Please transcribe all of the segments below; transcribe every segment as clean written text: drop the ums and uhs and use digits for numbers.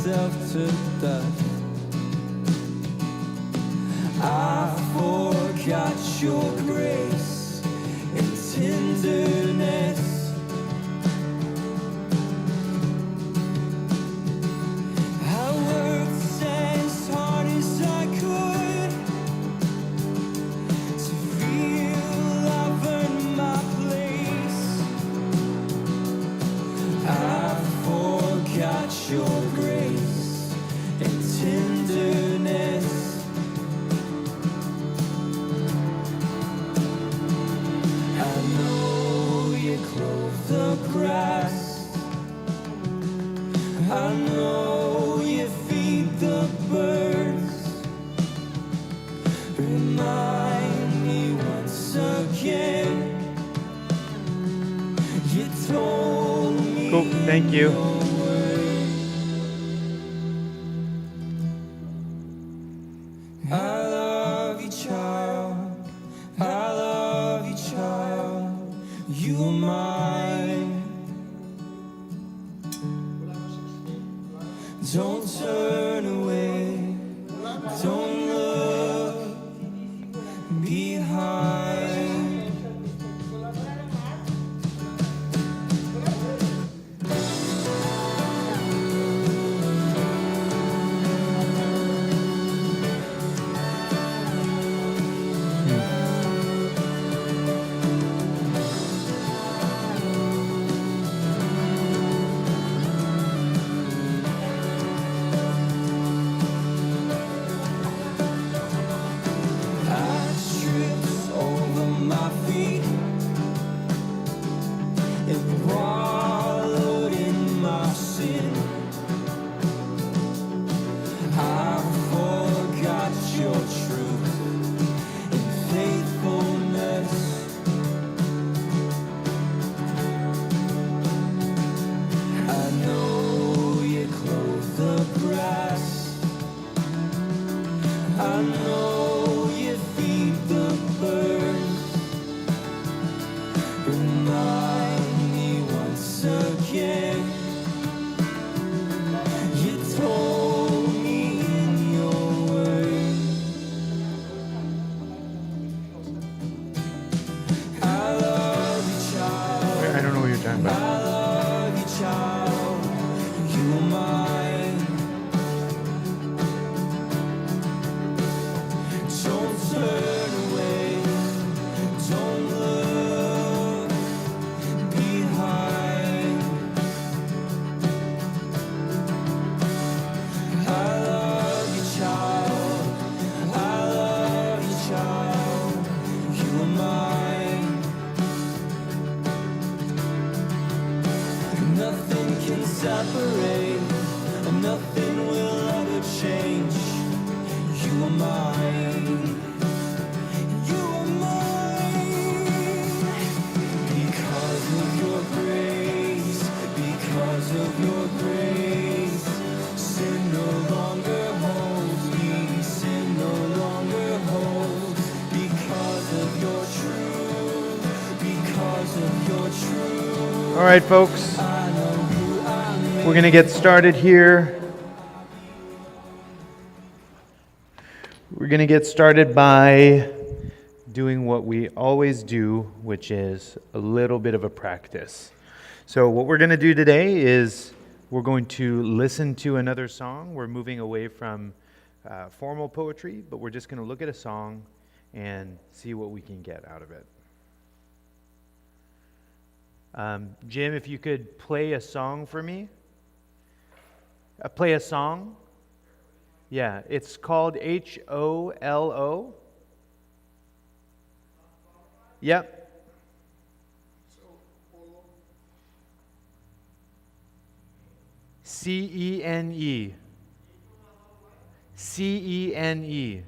myself to dust. I forgot your grace and tenderness. I worked as hard as I could to feel I've earned my place. I forgot your grace and tenderness. I know you clothe the grass. I know you feed the birds. Remind me once again. You told me. Cool, thank you. I love you, child. I love you, child. You are mine. Don't turn away. Don't look behind. I tripped over my feet and wallowed in my sin. I forgot your truth and faithfulness. I know you clothe the grass. I know you feed the birds. Remind me once again. You told me in your word. I love you, child. I don't know what you're talking I about. love you, child. You are mine. Don't turn away. Don't look behind. I love you, child. I love you, child. You are mine. Nothing can separate. Nothing will ever change. You are mine. You are mine. Because of your grace. Because of your grace. Sin no longer holds me. Sin no longer holds. Because of your truth. Because of your truth. All right, folks, I know who I am. we're going to get started here. We're going to get started by doing what we always do, which is a little bit of a practice. So what we're going to do today is we're going to listen to another song. We're moving away from formal poetry, but we're just going to look at a song and see what we can get out of it. Jim, if you could play a song for me. Play a song. Yeah, it's called HOLO. Yep. CENE. CENE.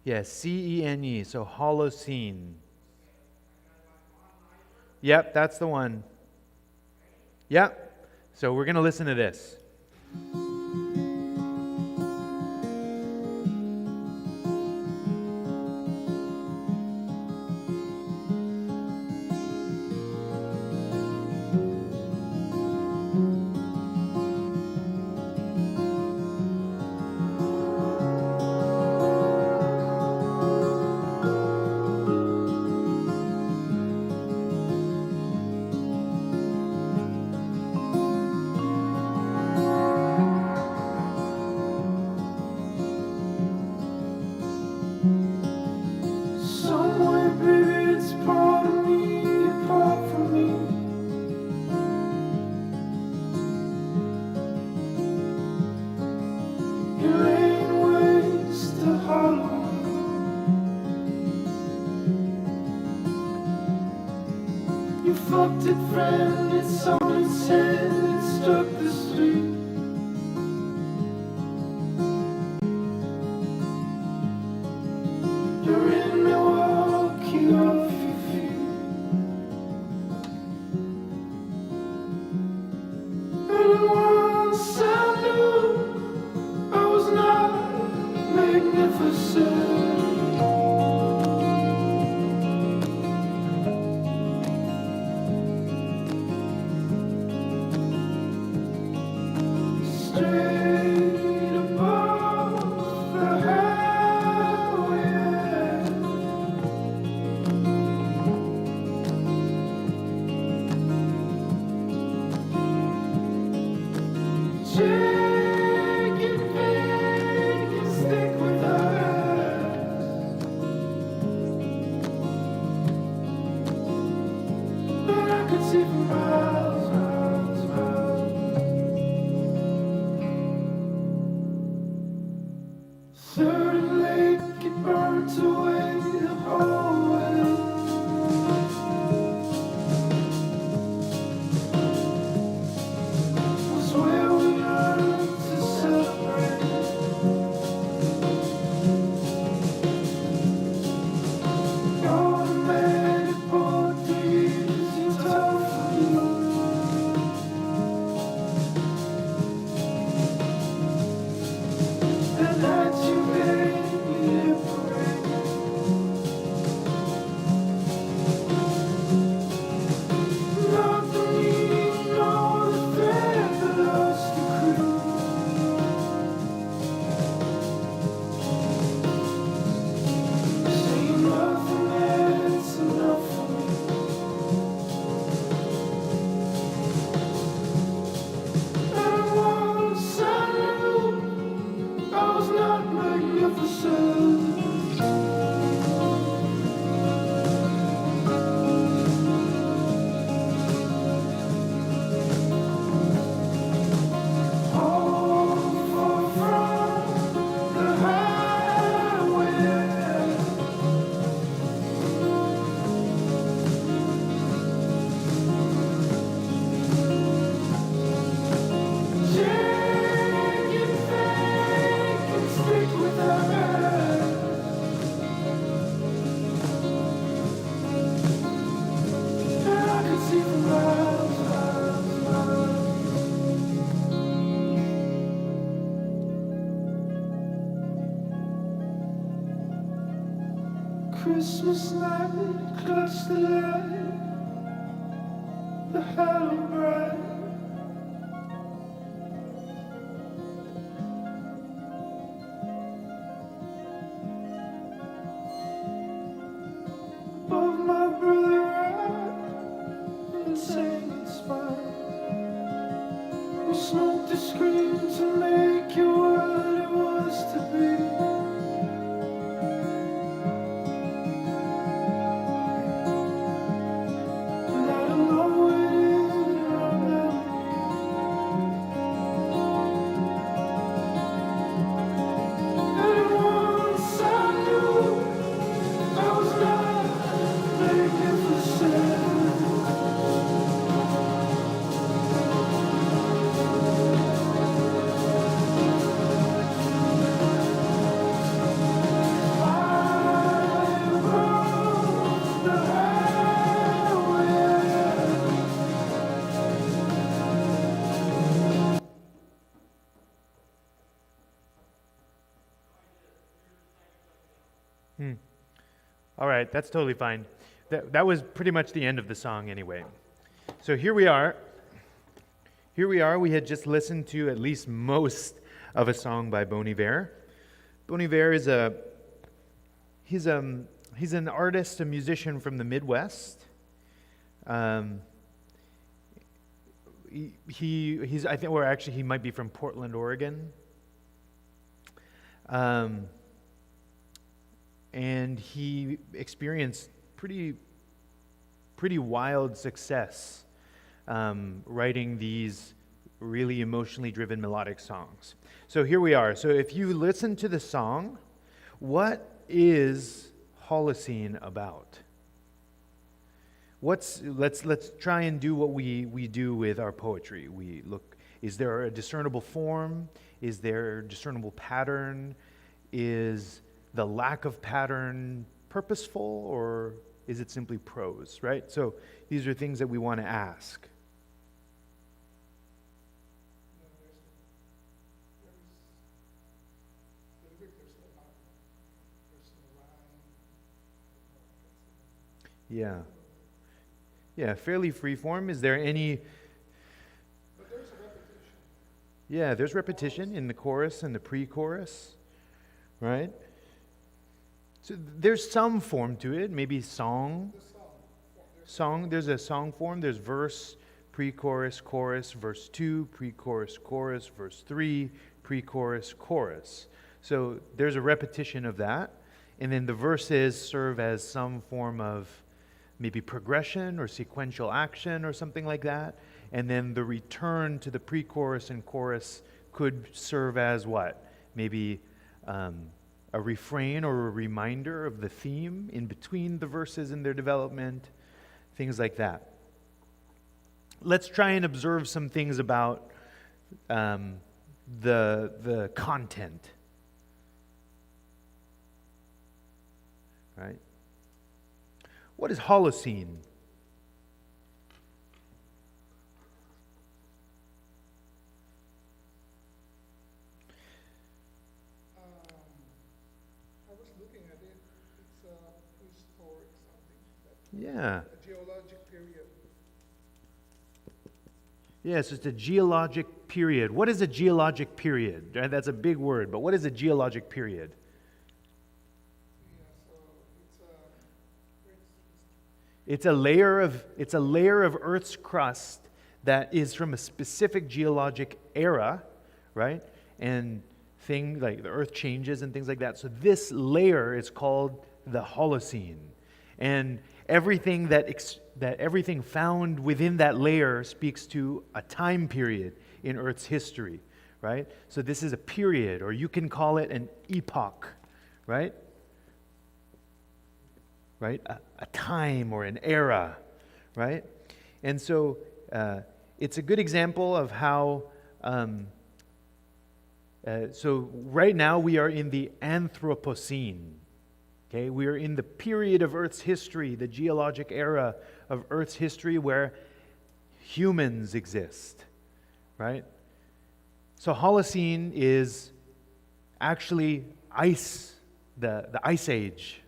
Yes, CENE. So Holocene. Yep, that's the one. Yep. So we're going to listen to this. wanted friend, it's on its head, it struck the street. You're in Milwaukee off your feet. And once I knew I was not magnificent. Straight above the highway, chicken feet can stick with us, but I could see for miles, miles, miles. Third and Lake, it burnt away the hallway. Was where we learned to celebrate. All the men who bought the years you told for me. And that you made me liberate. Not the meaning nor the thread that lost the crew. See nothing that's enough for me. And once I knew I was not magnificent. All far from the highway. Chicken fake and stick with us, and I could see for miles, miles, miles. Christmas night, clutch the light, the hollow bright. Above my brother, right, insane and spine. We smoked the screen to make you what it was to be. And I don't know what it is around now. And once I knew I was not magnificent. All right, that's totally fine. That was pretty much the end of the song anyway. So here we are. Here we are. We had just listened to at least most of a song by Bon Iver. Bon Iver is he's an artist, a musician from the Midwest. He's I think, or actually he might be from Portland, Oregon. And he experienced pretty wild success writing these really emotionally driven melodic songs. So here we are. So if you listen to the song, what is Holocene about? Let's try and do what we do with our poetry. We look, is there a discernible form? Is there a discernible pattern? Is the lack of pattern purposeful, or is it simply prose, right? So these are things that we want to ask. Yeah. Yeah, fairly free form. Is there any... But there's a repetition. Yeah, there's repetition in the chorus and the pre-chorus, right? So there's some form to it, maybe song. There's a song form. There's verse, pre-chorus, chorus, verse 2, pre-chorus, chorus, verse 3, pre-chorus, chorus. So there's a repetition of that. And then the verses serve as some form of maybe progression or sequential action or something like that. And then the return to the pre-chorus and chorus could serve as what? Maybe a refrain or a reminder of the theme in between the verses in their development, things like that. Let's try and observe some things about the content. Right? What is Holocene? I was looking at it. It's a prehistoric something. Yeah. A geologic period. Yes, it's a geologic period. What is a geologic period? Right? That's a big word, but what is a geologic period? It's a layer of Earth's crust that is from a specific geologic era, right? And things like the Earth changes and things like that. So this layer is called the Holocene, and everything everything found within that layer speaks to a time period in Earth's history, right? So this is a period, or you can call it an epoch, right? Right? A time or an era, right? And so it's a good example of how, so right now we are in the Anthropocene, okay? We are in the period of Earth's history, the geologic era of Earth's history where humans exist, right? So Holocene is actually the Ice Age,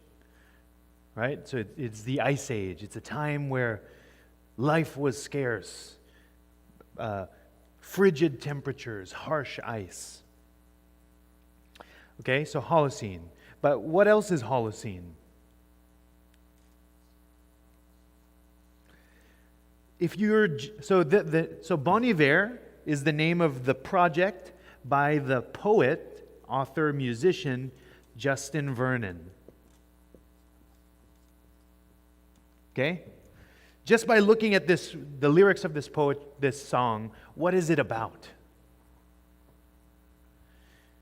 right? So it's the Ice Age. It's a time where life was scarce, frigid temperatures, harsh ice. Okay, so Holocene. But what else is Holocene? So Bon Iver is the name of the project by the poet, author, musician Justin Vernon. Okay? Just by looking at the lyrics of this song, what is it about?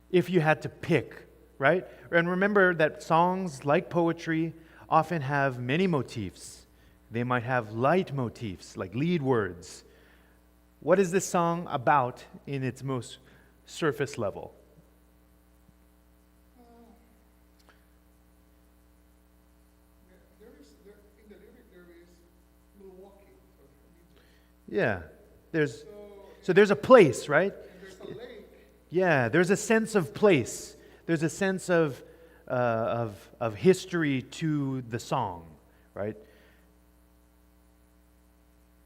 If you had to pick, right? And remember that songs, like poetry, often have many motifs. They might have leitmotifs, like lead words. What is this song about in its most surface level? In the lyric there is Milwaukee. Yeah. So there's a place, right? And there's a lake. Yeah, there's a sense of place. There's a sense of history to the song, right?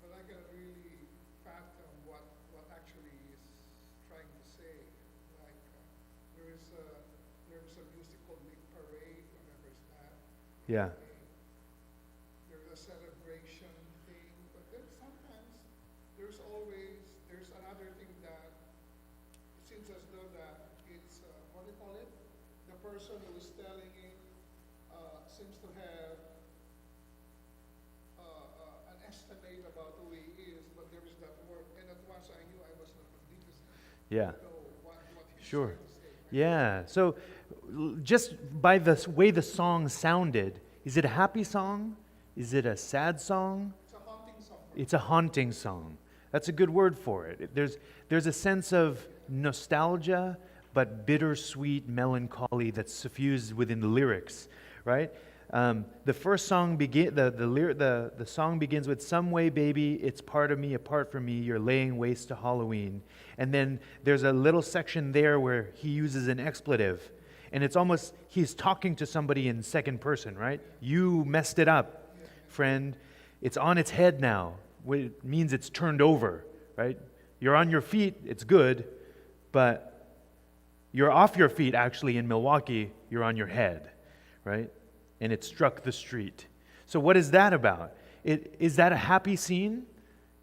But I cannot really fathom what actually is trying to say. Like there's a music called Big Parade. Remembers that? Yeah. There's a celebration thing, but then sometimes there's another thing that it seems as though that it's what do you call it? The person who is telling it seems to have an estimate about who he is, but there is that word. And at once I knew I was not convinced. Yeah. Know what he's Sure. trying to say. Yeah. So just by the way the song sounded, is it a happy song? Is it a sad song? It's a haunting song. It's a haunting song. That's a good word for it. There's a sense of nostalgia, but bittersweet melancholy that's suffused within the lyrics, right? The first song the song begins with "Some way, baby, it's part of me, apart from me. You're laying waste to Halloween," and then there's a little section there where he uses an expletive, and it's almost he's talking to somebody in second person, right? You messed it up, friend. It's on its head now. It means it's turned over, right? You're on your feet. It's good, but you're off your feet. Actually, in Milwaukee, you're on your head, right? And it struck the street. So what is that about? Is that a happy scene?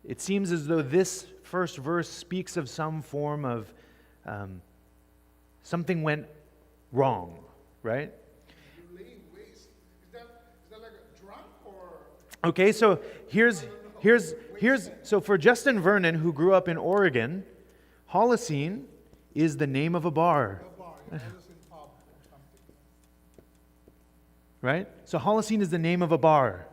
It seems as though this first verse speaks of some form of something went wrong, right? You're laying waste. Is that like a drunk or? Okay, so so for Justin Vernon, who grew up in Oregon, Holocene is the name of a bar. A bar. I was in pub or something. Right? So Holocene is the name of a bar.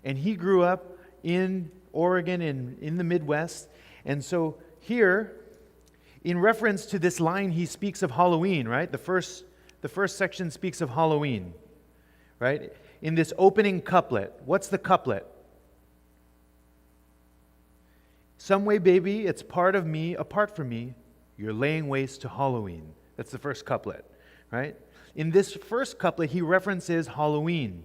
And he grew up in Oregon and in the Midwest. And so here, in reference to this line, he speaks of Halloween, right? The first section speaks of Halloween, right? In this opening couplet, what's the couplet? Some way, baby, it's part of me, apart from me. You're laying waste to Halloween. That's the first couplet, right? In this first couplet, he references Halloween.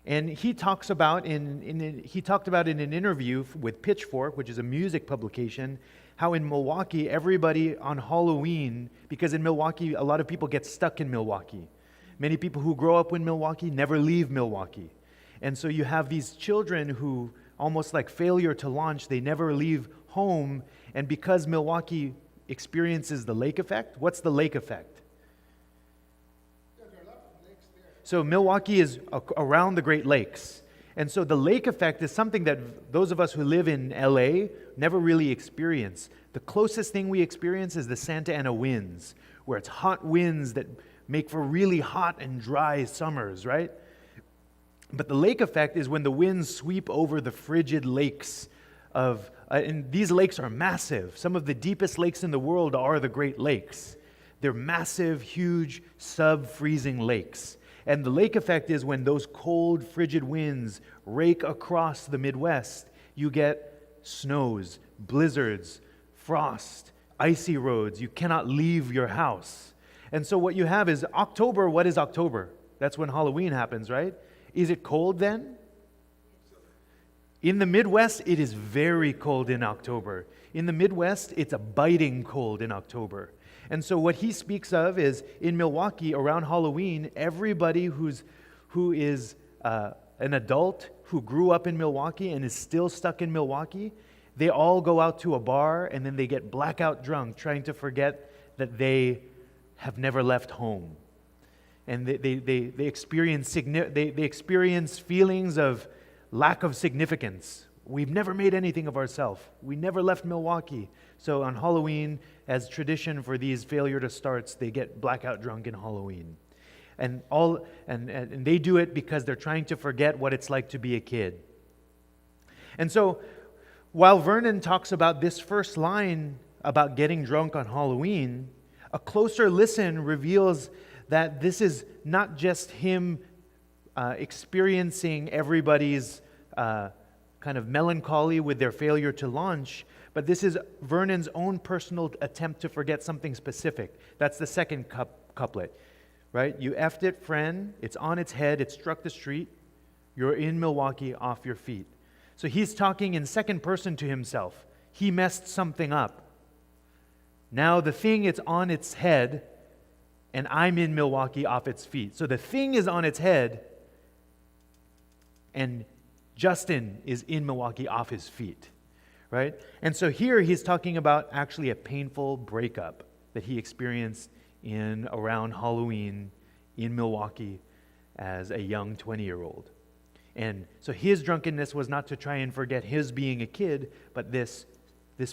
And he talks about he talked about in an interview with Pitchfork, which is a music publication, how in Milwaukee, everybody on Halloween, because in Milwaukee, a lot of people get stuck in Milwaukee. Many people who grow up in Milwaukee never leave Milwaukee. And so you have these children who, almost like failure to launch, they never leave home. And because Milwaukee experiences the lake effect, what's the lake effect? Yeah, there are a lot of lakes there. So Milwaukee is around the Great Lakes. And so the lake effect is something that those of us who live in LA never really experience. The closest thing we experience is the Santa Ana winds, where it's hot winds that make for really hot and dry summers, right? But the lake effect is when the winds sweep over the frigid lakes of, and these lakes are massive. Some of the deepest lakes in the world are the Great Lakes. They're massive, huge, sub-freezing lakes. And the lake effect is when those cold, frigid winds rake across the Midwest, you get snows, blizzards, frost, icy roads. You cannot leave your house. And so what you have is October. What is October? That's when Halloween happens, right? Is it cold then? In the Midwest, it is very cold in October. In the Midwest, it's a biting cold in October. And so what he speaks of is in Milwaukee around Halloween, everybody who is an adult who grew up in Milwaukee and is still stuck in Milwaukee, they all go out to a bar and then they get blackout drunk trying to forget that they have never left home. And they experience feelings of lack of significance. We've never made anything of ourselves. We never left Milwaukee. So on Halloween, as tradition for these failure to starts, they get blackout drunk in Halloween. And they do it because they're trying to forget what it's like to be a kid. And so while Vernon talks about this first line about getting drunk on Halloween, a closer listen reveals that this is not just him experiencing everybody's kind of melancholy with their failure to launch, but this is Vernon's own personal attempt to forget something specific. That's the second couplet, right? You effed it, friend. It's on its head. It struck the street. You're in Milwaukee, off your feet. So he's talking in second person to himself. He messed something up. Now the thing, it's on its head, and I'm in Milwaukee off its feet. So the thing is on its head, and Justin is in Milwaukee off his feet, right? And so here he's talking about actually a painful breakup that he experienced around Halloween in Milwaukee as a young 20-year-old. And so his drunkenness was not to try and forget his being a kid, but this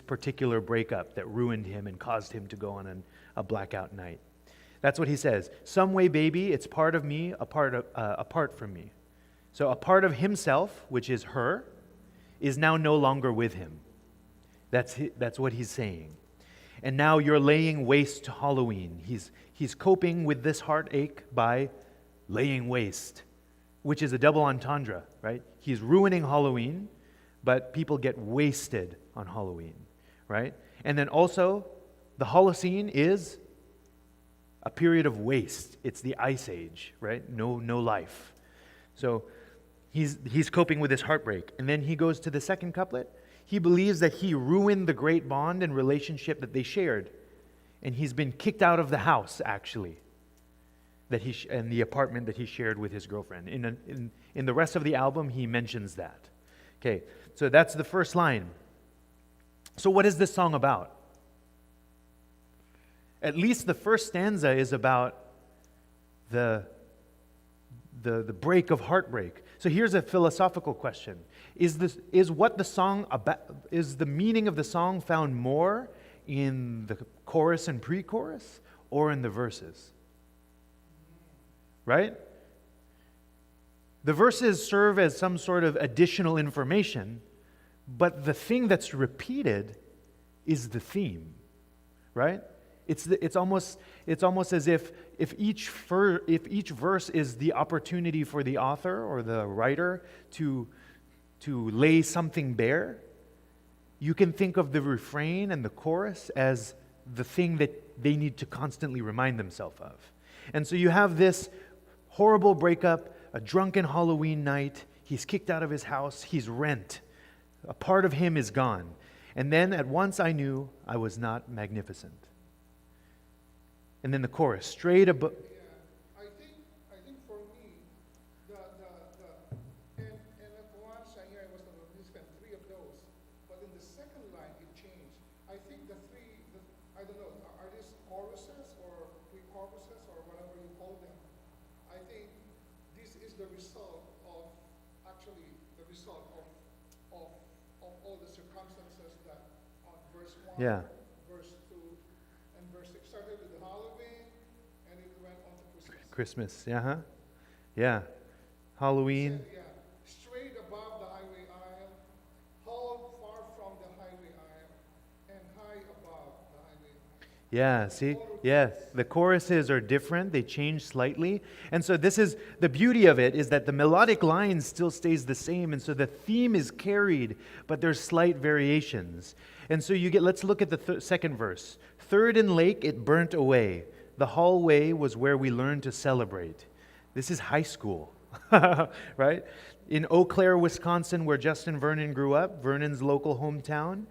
particular breakup that ruined him and caused him to go on a blackout night. That's what he says. Some way, baby, it's part of me, apart from me. So a part of himself, which is her, is now no longer with him. That's what he's saying. And now you're laying waste to Halloween. He's coping with this heartache by laying waste, which is a double entendre, right? He's ruining Halloween, but people get wasted on Halloween, right? And then also, the Holocene is a period of waste. It's the Ice Age, right? No life. So he's coping with his heartbreak. And then he goes to the second couplet. He believes that he ruined the great bond and relationship that they shared. And he's been kicked out of the house, actually, and the apartment that he shared with his girlfriend. In the rest of the album, he mentions that. Okay, so that's the first line. So what is this song about? At least the first stanza is about the break of heartbreak. So here's a philosophical question. Is the meaning of the song found more in the chorus and pre-chorus or in the verses? Right? The verses serve as some sort of additional information, but the thing that's repeated is the theme. Right? It's almost as if each verse is the opportunity for the author or the writer to lay something bare. You can think of the refrain and the chorus as the thing that they need to constantly remind themselves of. And so you have this horrible breakup, a drunken Halloween night. He's kicked out of his house. He's rent. A part of him is gone. And then at once I knew I was not magnificent. And then the chorus, straight above. Yeah, I think for me, and at once I knew I was not magnificent, three of those. But in the second line, it changed. I think I don't know, are these choruses or pre-choruses or whatever you call them? I think this is the result of all the circumstances that on verse 1, Yeah. verse 2, and verse 6 started with the Halloween, and it went on to Christmas, yeah. Halloween. Yeah, straight above the highway aisle, hauled far from the highway aisle, and high above the highway aisle. Yeah, see? Yes, the choruses are different. They change slightly. And so this is, the beauty of it is that the melodic line still stays the same. And so the theme is carried, but there's slight variations. And so let's look at the second verse. Third and Lake, it burnt away. The hallway was where we learned to celebrate. This is high school, right? In Eau Claire, Wisconsin, where Justin Vernon grew up, Vernon's local hometown,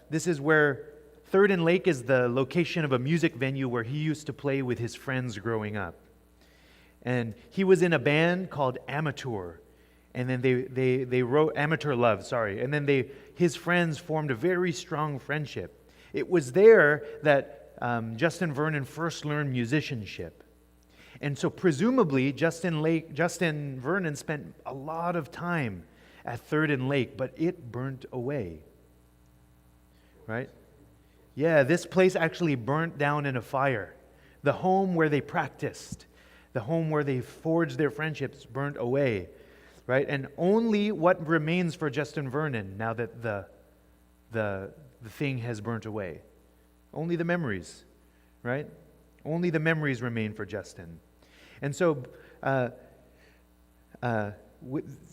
this is where Third and Lake is the location of a music venue where he used to play with his friends growing up. And he was in a band called Amateur. And then they wrote Amateur Love, sorry. And then his friends formed a very strong friendship. It was there that Justin Vernon first learned musicianship. And so presumably Justin Vernon spent a lot of time at Third and Lake, but it burnt away. Right? Yeah, this place actually burnt down in a fire. The home where they practiced, the home where they forged their friendships burnt away. Right? And only what remains for Justin Vernon now that the thing has burnt away. Only the memories, right? Only the memories remain for Justin. And so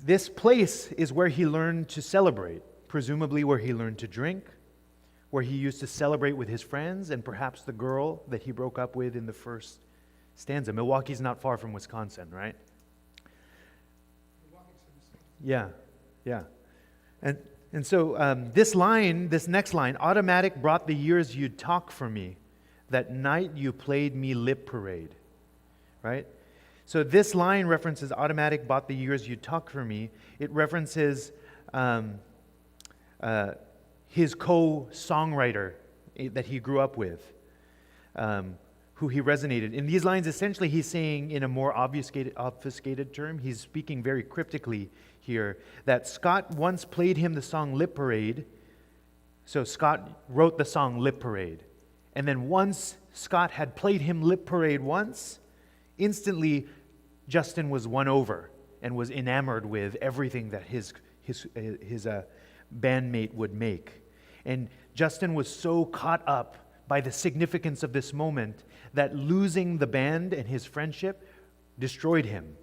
this place is where he learned to celebrate, presumably where he learned to drink, where he used to celebrate with his friends and perhaps the girl that he broke up with in the first stanza. Milwaukee's not far from Wisconsin, right? Yeah. And so this next line, automatic brought the years you'd talk for me. That night you played me lip parade. Right? So this line references automatic bought the years you'd talk for me. It references his co-songwriter that he grew up with, who he resonated. In these lines, essentially, he's saying in a more obfuscated term, he's speaking very cryptically here, that Scott once played him the song Lip Parade. So Scott wrote the song Lip Parade. And then once Scott had played him Lip Parade once, instantly Justin was won over. and was enamored with everything that his bandmate would make. And Justin was so caught up by the significance of this moment that losing the band and his friendship destroyed him.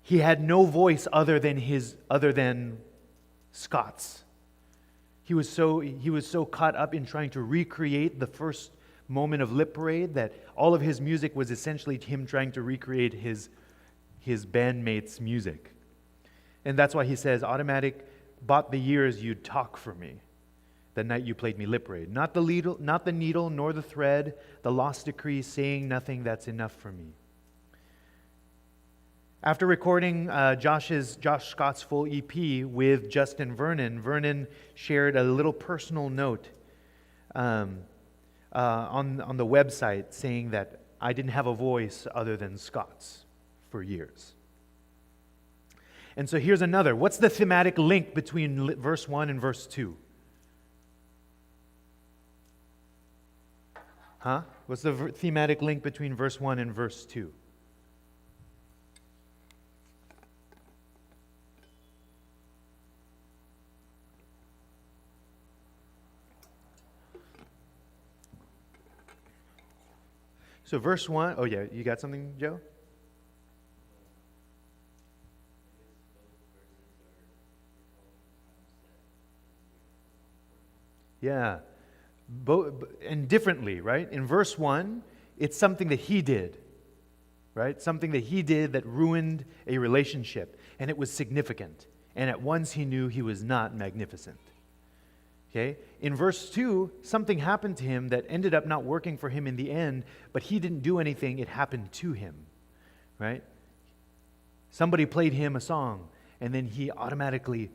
He had no voice other than Scott's. He was so caught up in trying to recreate the first moment of Lip Parade that all of his music was essentially him trying to recreate his bandmate's music. And that's why he says, Automatic bought the years you'd talk for me, the night you played me Lip Parade. Not the needle nor the thread, the lost decree, saying nothing, that's enough for me. After recording Josh Scott's full EP with Justin Vernon, Vernon shared a little personal note on the website saying that I didn't have a voice other than Scott's for years. And so here's another. What's the thematic link between verse 1 and verse 2? What's the thematic link between verse 1 and verse 2? So verse 1, oh yeah, you got something, Joe? Yeah, and differently, right? In verse 1, it's something that he did, right? Something that he did that ruined a relationship, and it was significant. And at once he knew he was not magnificent. Okay? In verse 2, something happened to him that ended up not working for him in the end, but he didn't do anything, it happened to him, right? Somebody played him a song, and then he automatically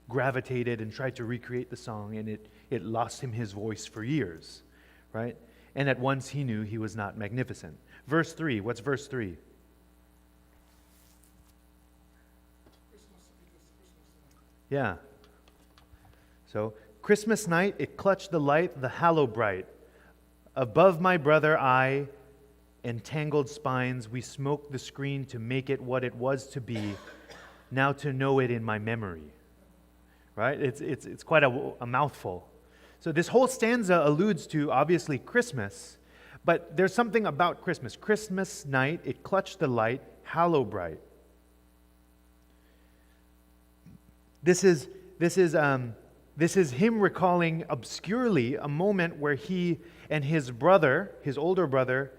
gravitated and tried to recreate the song, and it lost him his voice for years, right? And at once he knew he was not magnificent. Verse 3, what's verse 3? Yeah. So, Christmas night, it clutched the light, the hallow bright. Above my brother I, entangled spines, we smoked the screen to make it what it was to be, now to know it in my memory. Right? It's quite a mouthful. So this whole stanza alludes to, obviously, Christmas, but there's something about Christmas. Christmas night, it clutched the light, hallow bright. This is him recalling obscurely a moment where he and his brother, his older brother,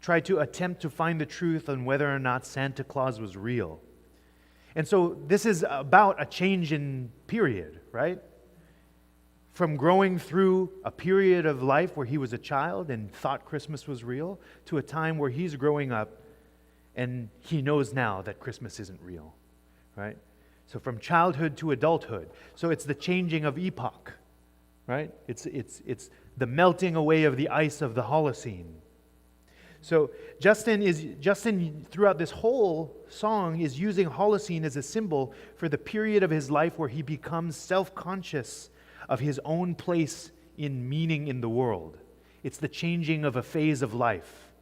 tried to attempt to find the truth on whether or not Santa Claus was real. And so this is about a change in period, right? From growing through a period of life where he was a child and thought Christmas was real, to a time where he's growing up and he knows now that Christmas isn't real, right? So from childhood to adulthood. So it's the changing of epoch, right? It's the melting away of the ice of the Holocene. So Justin throughout this whole song is using Holocene as a symbol for the period of his life where he becomes self-conscious of his own place in meaning in the world. It's the changing of a phase of life.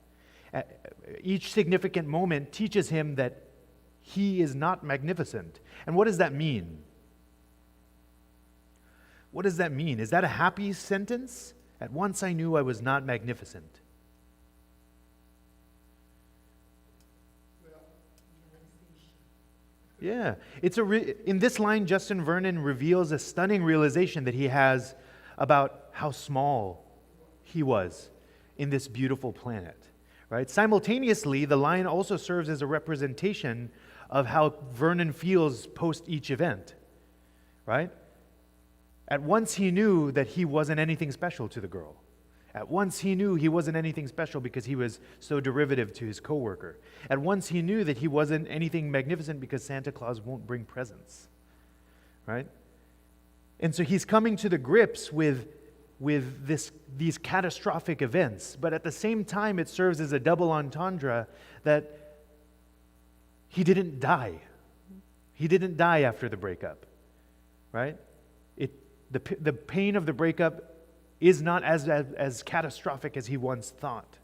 Each significant moment teaches him that he is not magnificent. And what does that mean? What does that mean? Is that a happy sentence? At once I knew I was not magnificent. Yeah, in this line, Justin Vernon reveals a stunning realization that he has about how small he was in this beautiful planet, right? Simultaneously, the line also serves as a representation of how Vernon feels post each event, right? At once he knew that he wasn't anything special to the girl. At once he knew he wasn't anything special because he was so derivative to his coworker. At once he knew that he wasn't anything magnificent because Santa Claus won't bring presents, right? And so he's coming to the grips with these catastrophic events, but at the same time it serves as a double entendre that he didn't die. He didn't die after the breakup, right? The pain of the breakup is not as catastrophic as he once thought.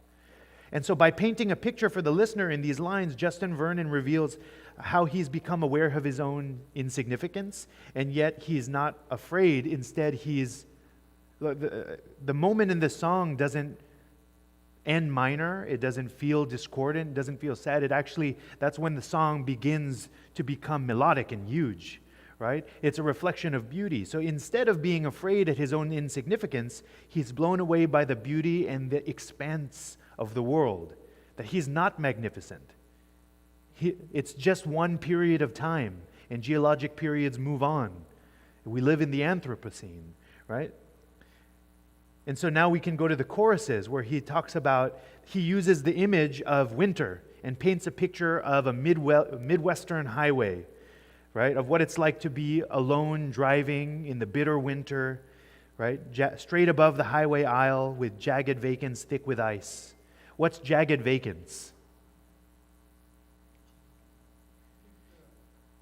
And so by painting a picture for the listener in these lines, Justin Vernon reveals how he's become aware of his own insignificance, and yet he's not afraid. Instead, the moment in the song doesn't end minor. It doesn't feel discordant. It doesn't feel sad. That's when the song begins to become melodic and huge, right? It's a reflection of beauty. So instead of being afraid at his own insignificance, he's blown away by the beauty and the expanse of the world, that he's not magnificent. It's just one period of time, and geologic periods move on. We live in the Anthropocene, right? And so now we can go to the choruses where he uses the image of winter and paints a picture of a Midwestern highway, right? Of what it's like to be alone driving in the bitter winter, right? Straight above the highway aisle with jagged vacants thick with ice. What's jagged vacants?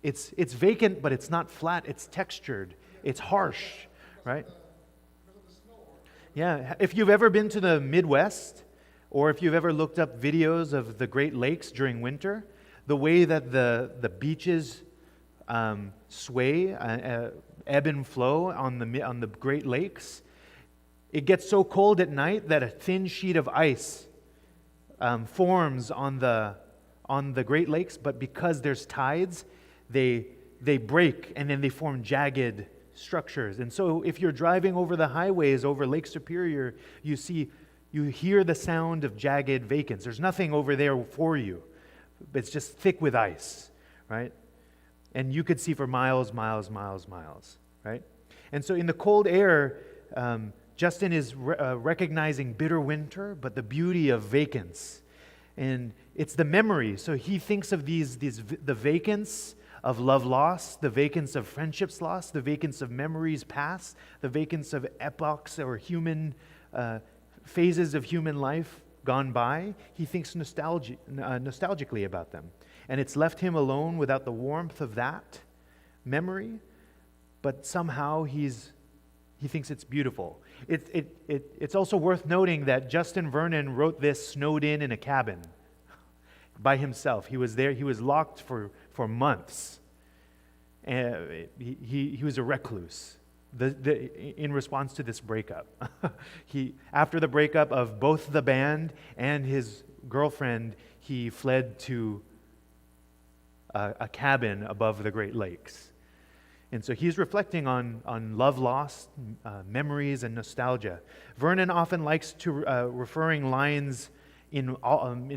It's vacant, but it's not flat. It's textured. It's harsh, right? Yeah. If you've ever been to the Midwest, or if you've ever looked up videos of the Great Lakes during winter, the way that the beaches sway, ebb and flow on the Great Lakes, it gets so cold at night that a thin sheet of ice forms on the Great Lakes, but because there's tides, they break and then they form jagged structures. And so if you're driving over the highways over Lake Superior, you hear the sound of jagged vacants. There's nothing over there for you. It's just thick with ice, right? And you could see for miles, right? And so in the cold air, Justin is recognizing bitter winter, but the beauty of vacants. And it's the memory. So he thinks of the vacants of love lost, the vacants of friendships lost, the vacants of memories past, the vacants of epochs or human phases of human life gone by. He thinks nostalgically about them. And it's left him alone without the warmth of that memory, but somehow he thinks it's beautiful. It's also worth noting that Justin Vernon wrote this snowed in a cabin by himself. He was there. He was locked for months. He was a recluse in response to this breakup. After the breakup of both the band and his girlfriend, he fled to a cabin above the Great Lakes. And so he's reflecting on love lost, memories, and nostalgia. Vernon often likes to referring lines in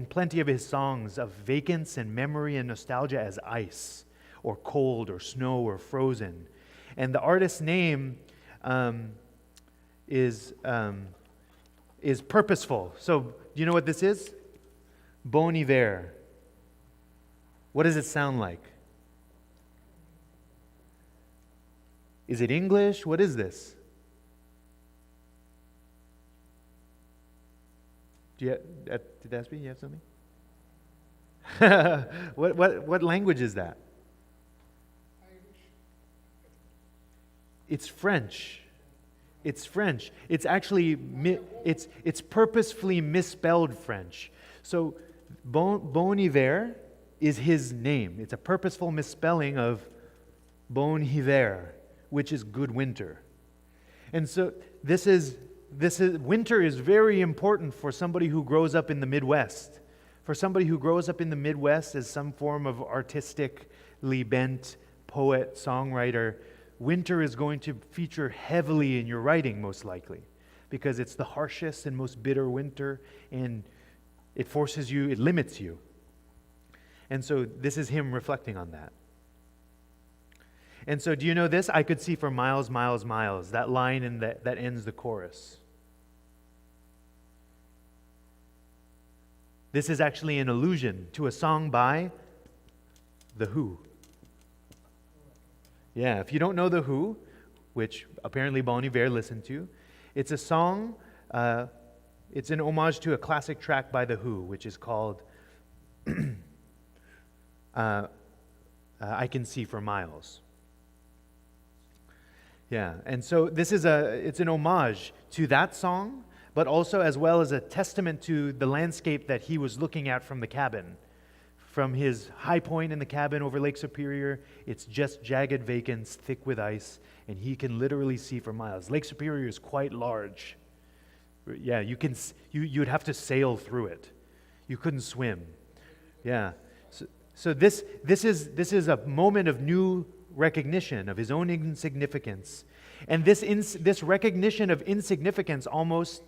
plenty of his songs of vacance and memory and nostalgia as ice, or cold, or snow, or frozen. And the artist's name is purposeful. So do you know what this is? Bon Iver. What does it sound like? Is it English? What is this? Did Dasby, you have something? What language is that? It's French. It's French. It's actually it's purposefully misspelled French. So Bon Hiver is his name. It's a purposeful misspelling of Bon Hiver, which is good winter. And so this is winter is very important for somebody who grows up in the Midwest. For somebody who grows up in the Midwest as some form of artistically bent poet, songwriter, winter is going to feature heavily in your writing, most likely, because it's the harshest and most bitter winter, and it forces you, it limits you. And so this is him reflecting on that. And so do you know this? I could see for miles, that line that ends the chorus. This is actually an allusion to a song by The Who. Yeah, if you don't know The Who, which apparently Bon Iver listened to, it's a song, it's an homage to a classic track by The Who, which is called I Can See for Miles. Yeah, and so it's an homage to that song, but also as well as a testament to the landscape that he was looking at from the cabin. From his high point in the cabin over Lake Superior, it's just jagged vacants, thick with ice, and he can literally see for miles. Lake Superior is quite large. Yeah, you'd have to sail through it. You couldn't swim. Yeah. So this is a moment of new recognition of his own insignificance. And this recognition of insignificance almost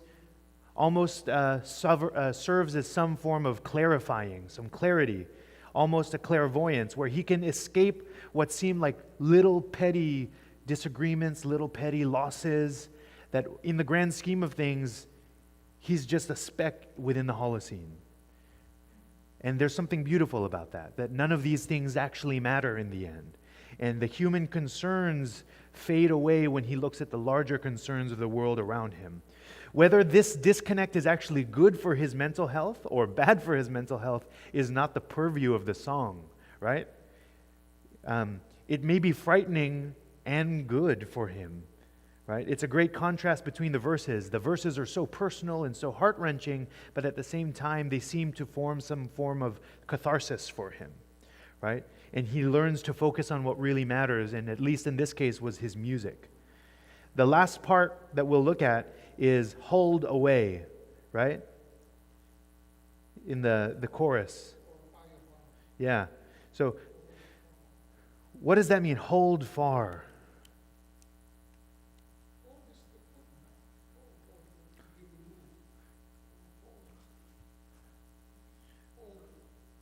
serves as some form of clarifying, some clarity, almost a clairvoyance, where he can escape what seem like little petty disagreements, little petty losses, that in the grand scheme of things, he's just a speck within the Holocene. And there's something beautiful about that none of these things actually matter in the end. And the human concerns fade away when he looks at the larger concerns of the world around him. Whether this disconnect is actually good for his mental health or bad for his mental health is not the purview of the song, right? It may be frightening and good for him, right? It's a great contrast between the verses. The verses are so personal and so heart-wrenching, but at the same time, they seem to form some form of catharsis for him, right? And he learns to focus on what really matters, and at least in this case was his music. The last part that we'll look at is hold away, right? In the chorus. Yeah. So what does that mean, hold far?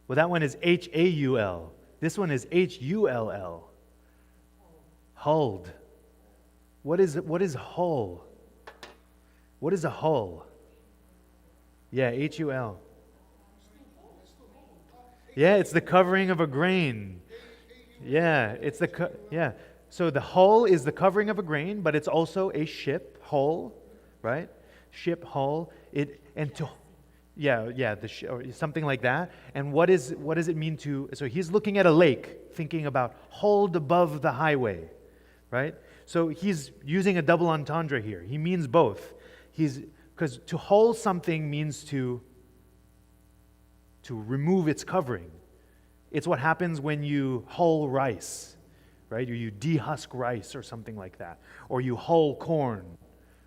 Well, that one is H-A-U-L. This one is H-U-L-L. Hold. What is hull? What is a hull? Yeah, H-U-L. Yeah, it's the covering of a grain. Yeah, it's yeah. So the hull is the covering of a grain, but it's also a ship hull, right? Ship hull. Or something like that. And what does it mean to? So he's looking at a lake, thinking about hold above the highway, right? So he's using a double entendre here. He means both. Because to hull something means to remove its covering. It's what happens when you hull rice, right? Or you dehusk rice or something like that. Or you hull corn,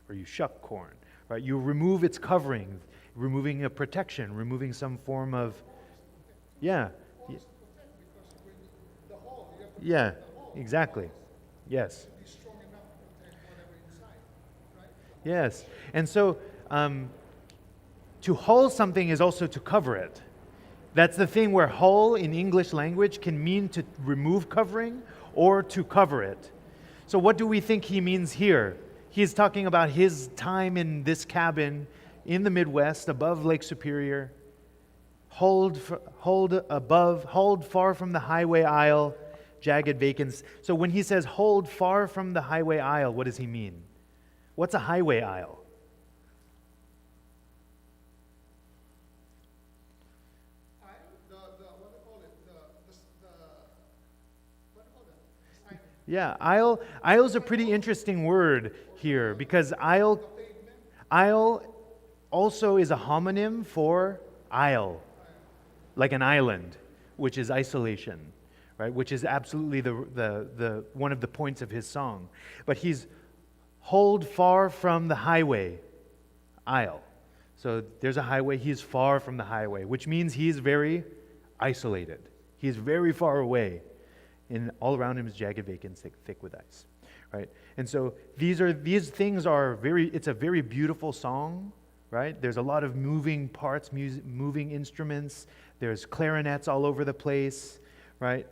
or you shuck corn, right? You remove its covering, removing a protection, removing some form of, yeah. Yeah, exactly. Yes. Yes. And so to hull something is also to cover it. That's the thing where hull in English language can mean to remove covering or to cover it. So what do we think he means here? He's talking about his time in this cabin in the Midwest above Lake Superior. Hold far from the highway aisle, jagged vacants. So when he says hold far from the highway aisle, what does he mean? What's a highway aisle? Yeah, aisle's a pretty interesting word here because aisle also is a homonym for isle, like an island, which is isolation, right? Which is absolutely the one of the points of his song. But he's hold far from the highway aisle. So there's a highway, he's far from the highway, which means he's very isolated. He's very far away. And all around him is jagged vacants, thick with ice, right? And so these things are it's a very beautiful song, right? There's a lot of moving parts, moving instruments. There's clarinets all over the place, right?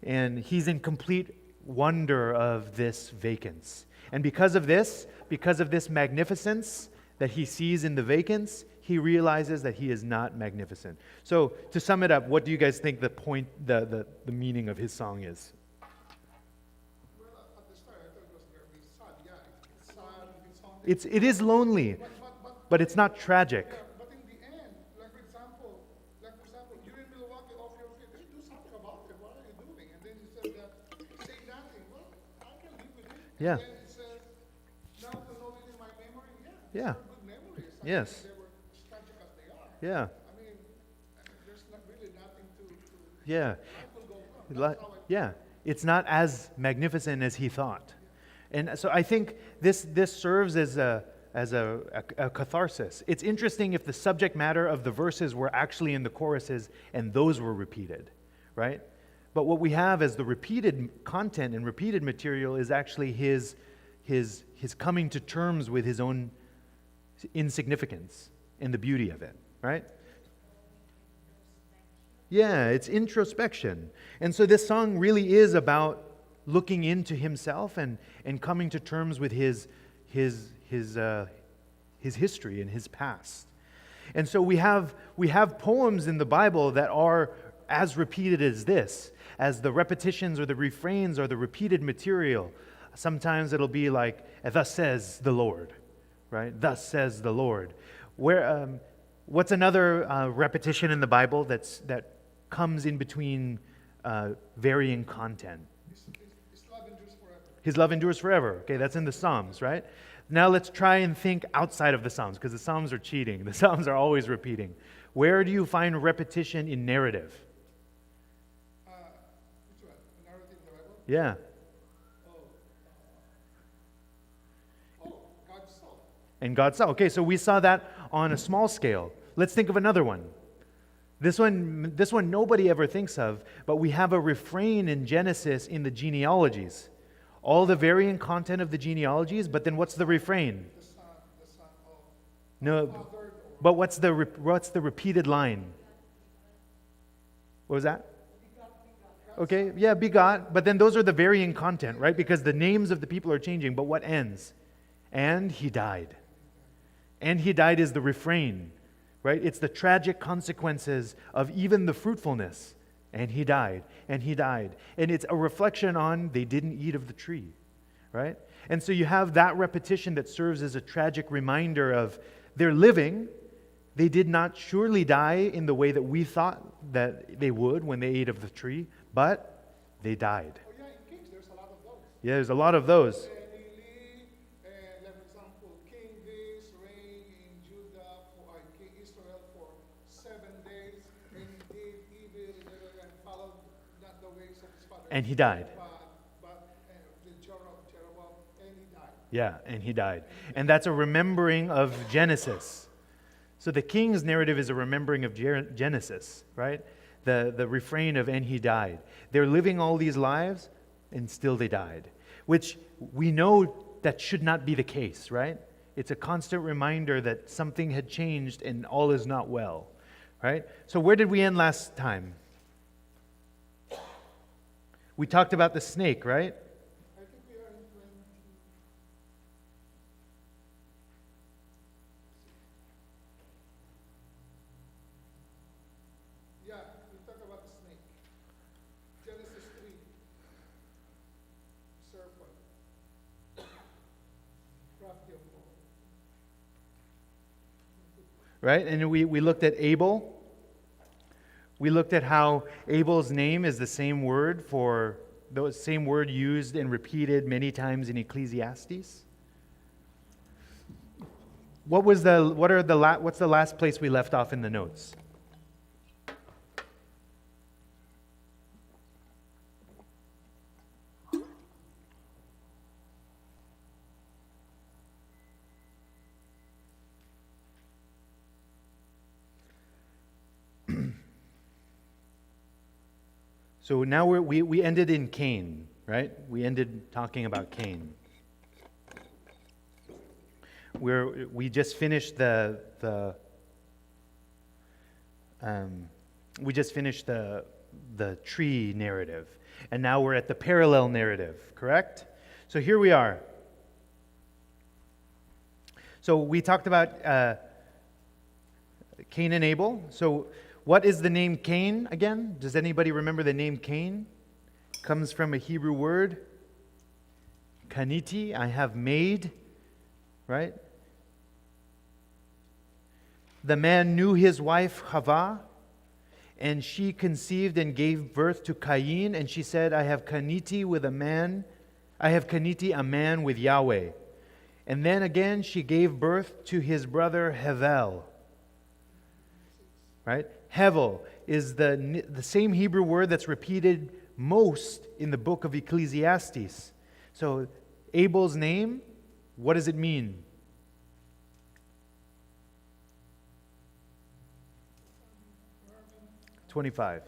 And he's in complete wonder of this vacance. And because of this magnificence that he sees in the vacants, he realizes that he is not magnificent. So to sum it up, what do you guys think the point, the meaning of his song is? Well, at the start, I thought it was very sad. Yeah, it's sad. It's It is lonely, but it's not tragic. Yeah, but in the end, like for example, you're in Milwaukee off your feet. Hey, do something about it. What are you doing? And then he said that, say nothing. Well, I can live with it. Yeah. And then he says, now to know it in my memory. Yeah. Good memories. Yes. They were as tragic as they are. Yeah. There's not really nothing to Yeah. life will go on. That's how Yeah. It's not as magnificent as he thought. And so I think this serves as a catharsis. It's interesting if the subject matter of the verses were actually in the choruses and those were repeated, right? But what we have as the repeated content and repeated material is actually his coming to terms with his own insignificance and the beauty of it, right? Yeah, it's introspection. And so this song really is about looking into himself and coming to terms with his history and his past. And so we have poems in the Bible that are as repeated as this, as the repetitions or the refrains or the repeated material. Sometimes it'll be like, "Thus says the Lord," right? "Thus says the Lord." What's another repetition in the Bible that comes in between varying content? His love endures forever. His love endures forever. Okay, that's in the Psalms, right? Now let's try and think outside of the Psalms, because the Psalms are cheating. The Psalms are always repeating. Where do you find repetition in narrative? Which one? The narrative in the Bible? Yeah. God saw. And God saw. Okay, so we saw that on a small scale. Let's think of another one. This one nobody ever thinks of, but we have a refrain in Genesis in the genealogies. All the varying content of the genealogies, but then what's the refrain? The son of No, father. but what's the repeated line? What was that? Okay, yeah, begot, but then those are the varying content, right? Because the names of the people are changing, but what ends? And he died. And he died is the refrain, right? It's the tragic consequences of even the fruitfulness. And he died, and he died. And it's a reflection on they didn't eat of the tree, right? And so you have that repetition that serves as a tragic reminder of they're living. They did not surely die in the way that we thought that they would when they ate of the tree, but they died. Oh yeah, in Kings there's a lot of those. Yeah, there's a lot of those. Like for example, King this reigned in Judah for King Israel for 7 days, and he did evil and followed not the ways of his father. And he died. But the Jeroboam, and he died. Yeah, and he died. And that's a remembering of Genesis. So the king's narrative is a remembering of Genesis, right? The refrain of, and he died. They're living all these lives, and still they died. Which we know that should not be the case, right? It's a constant reminder that something had changed and all is not well, right? So where did we end last time? We talked about the snake, right? I think we are in 20. Yeah, we talked about the snake. Genesis 3. Serpent. Crafty of God. Right? And we looked at Abel. We looked at how Abel's name is the same word for the same word used and repeated many times in Ecclesiastes. What's the last place we left off in the notes? So now we ended in Cain, right? We ended talking about Cain. We just finished the tree narrative, and now we're at the parallel narrative, correct? So here we are. So we talked about Cain and Abel. So what is the name Cain again? Does anybody remember the name Cain? Comes from a Hebrew word, kaniti, I have made, right? The man knew his wife Chava, and she conceived and gave birth to Cain, and she said, I have kaniti a man with Yahweh. And then again, she gave birth to his brother Hevel. Right? Hevel is the same Hebrew word that's repeated most in the book of Ecclesiastes. So Abel's name, what does it mean? $25.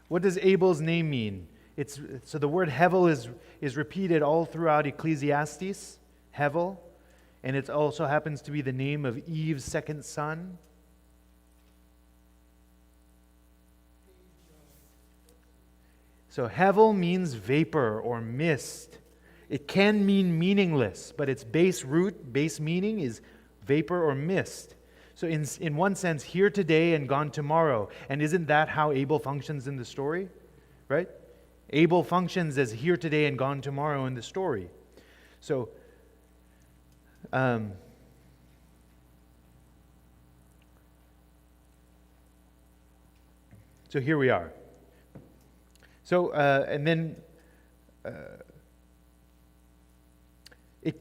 What does Abel's name mean? So the word Hevel is repeated all throughout Ecclesiastes, Hevel, and it also happens to be the name of Eve's second son. So Hevel means vapor or mist. It can mean meaningless, but its base meaning is vapor or mist. So in one sense, here today and gone tomorrow. And isn't that how Abel functions in the story? Right? Abel functions as here today and gone tomorrow in the story. So, so here we are. So, and then,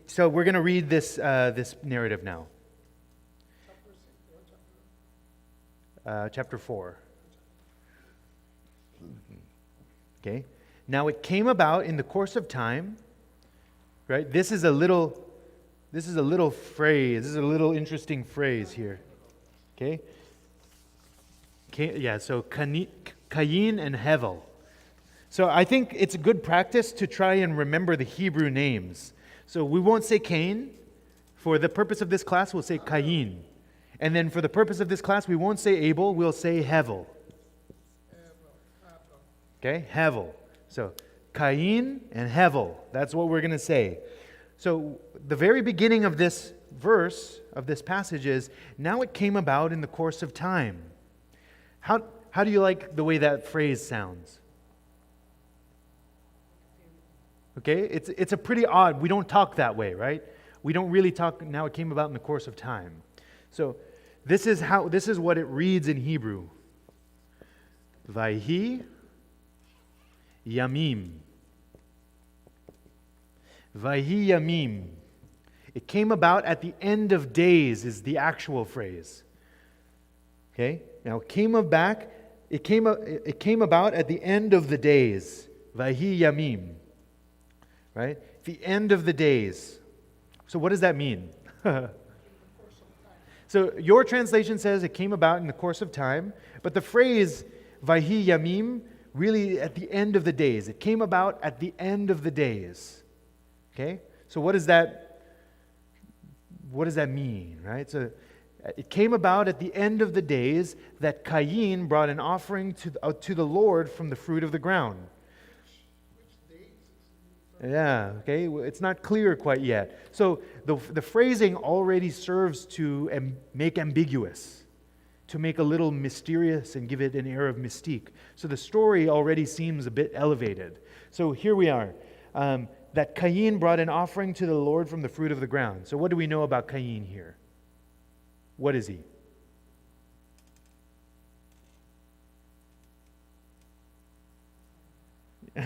so we're going to read this narrative now. Chapter 4. Okay. Now it came about in the course of time, right? This is a little phrase. This is a little interesting phrase here. Okay. Yeah. So Cain and Hevel. So I think it's a good practice to try and remember the Hebrew names. So we won't say Cain. For the purpose of this class, we'll say Cain. And then for the purpose of this class, we won't say Abel, we'll say Hevel. Okay, Hevel. So Cain and Hevel. That's what we're going to say. So the very beginning of this verse, of this passage is, now it came about in the course of time. How do you like the way that phrase sounds? Okay, it's a pretty odd, we don't talk that way, right? We don't really talk, now it came about in the course of time. So this is what it reads in Hebrew. Vayhi Yamim. Vayhi Yamim. It came about at the end of days is the actual phrase. Okay? Now it came about at the end of the days. Vayhi Yamim. Right? The end of the days. So what does that mean? So your translation says it came about in the course of time, but the phrase Vayhi Yamim, really at the end of the days. It came about at the end of the days. Okay? So what does that mean, right? So it came about at the end of the days that Cain brought an offering to the Lord from the fruit of the ground. Yeah, okay, it's not clear quite yet. So the phrasing already serves to make ambiguous, to make a little mysterious and give it an air of mystique. So the story already seems a bit elevated. So here we are, that Cain brought an offering to the Lord from the fruit of the ground. So what do we know about Cain here? What is he?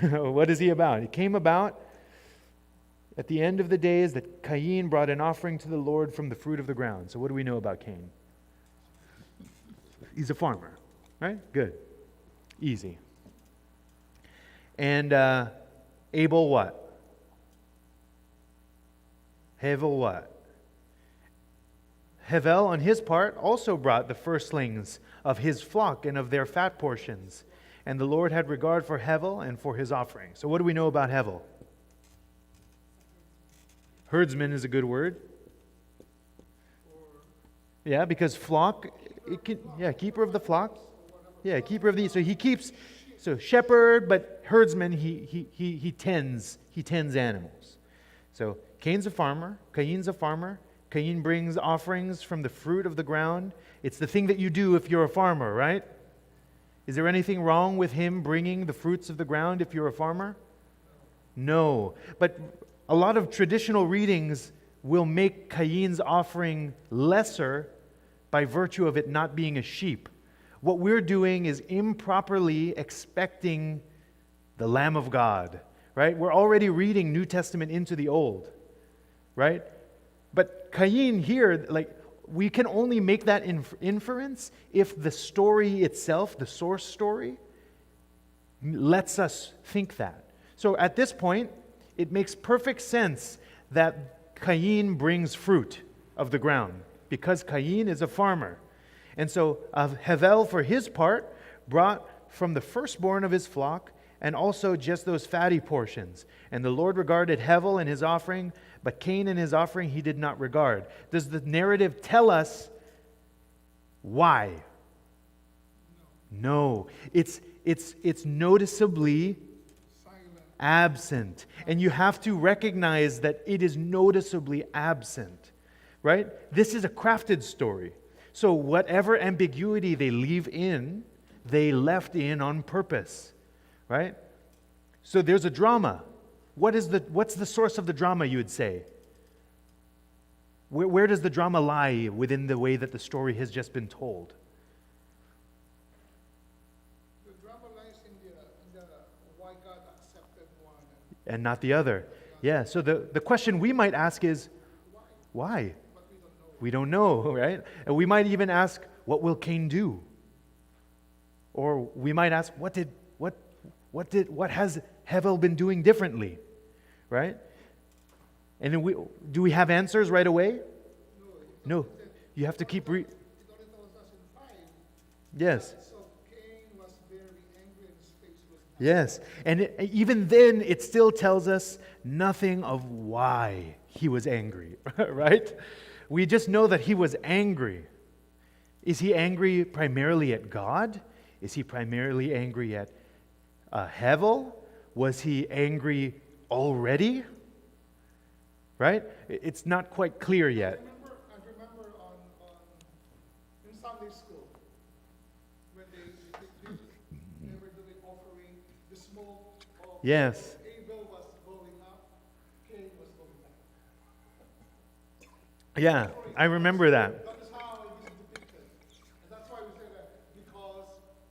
What is he about? He came about at the end of the days that Cain brought an offering to the Lord from the fruit of the ground. So what do we know about Cain? He's a farmer, right? Good. Easy. And Abel what? Hevel what? Hevel on his part also brought the firstlings of his flock and of their fat portions. And the Lord had regard for Hevel and for his offering. So what do we know about Hevel? Herdsman is a good word. Yeah, because flock, keeper of the flock. Yeah, keeper of the, so he keeps, so shepherd, but herdsman, he tends animals. So Cain's a farmer. Cain brings offerings from the fruit of the ground. It's the thing that you do if you're a farmer, right? Is there anything wrong with him bringing the fruits of the ground if you're a farmer? No. But a lot of traditional readings will make Cain's offering lesser by virtue of it not being a sheep. What we're doing is improperly expecting the Lamb of God, right? We're already reading New Testament into the Old, right? But Cain here, like, we can only make that inference if the story itself, the source story, lets us think that. So at this point, it makes perfect sense that Cain brings fruit of the ground, because Cain is a farmer. And so Hevel, for his part, brought from the firstborn of his flock, and also just those fatty portions. And the Lord regarded Hevel and his offering, but Cain and his offering he did not regard. Does the narrative tell us why? No. It's noticeably Silent. absent. And you have to recognize that it is noticeably absent. Right? This is a crafted story. So whatever ambiguity they leave in, they left in on purpose. Right? So there's a drama. What's the source of the drama, you would say? Where does the drama lie within the way that the story has just been told? The drama lies in the why God accepted one And not the other. Yeah, so the question we might ask is, why? but we don't know. We don't know, right? And we might even ask, what will Cain do? Or we might ask, what has Hevel been doing differently? Right? And then do we have answers right away? No. You have to keep It only tells us in 5. Yes. So Cain was very angry and his face was Yes. And even then, it still tells us nothing of why he was angry, right? We just know that he was angry. Is he angry primarily at God? Is he primarily angry at Hevel? Was he angry already? Right? It's not quite clear yet. I remember in Sunday school when they were doing offering, the smoke of Yes. Abel was going up, Cain was going down. Yeah, I remember that. That is how it is depicted. And that's why we say that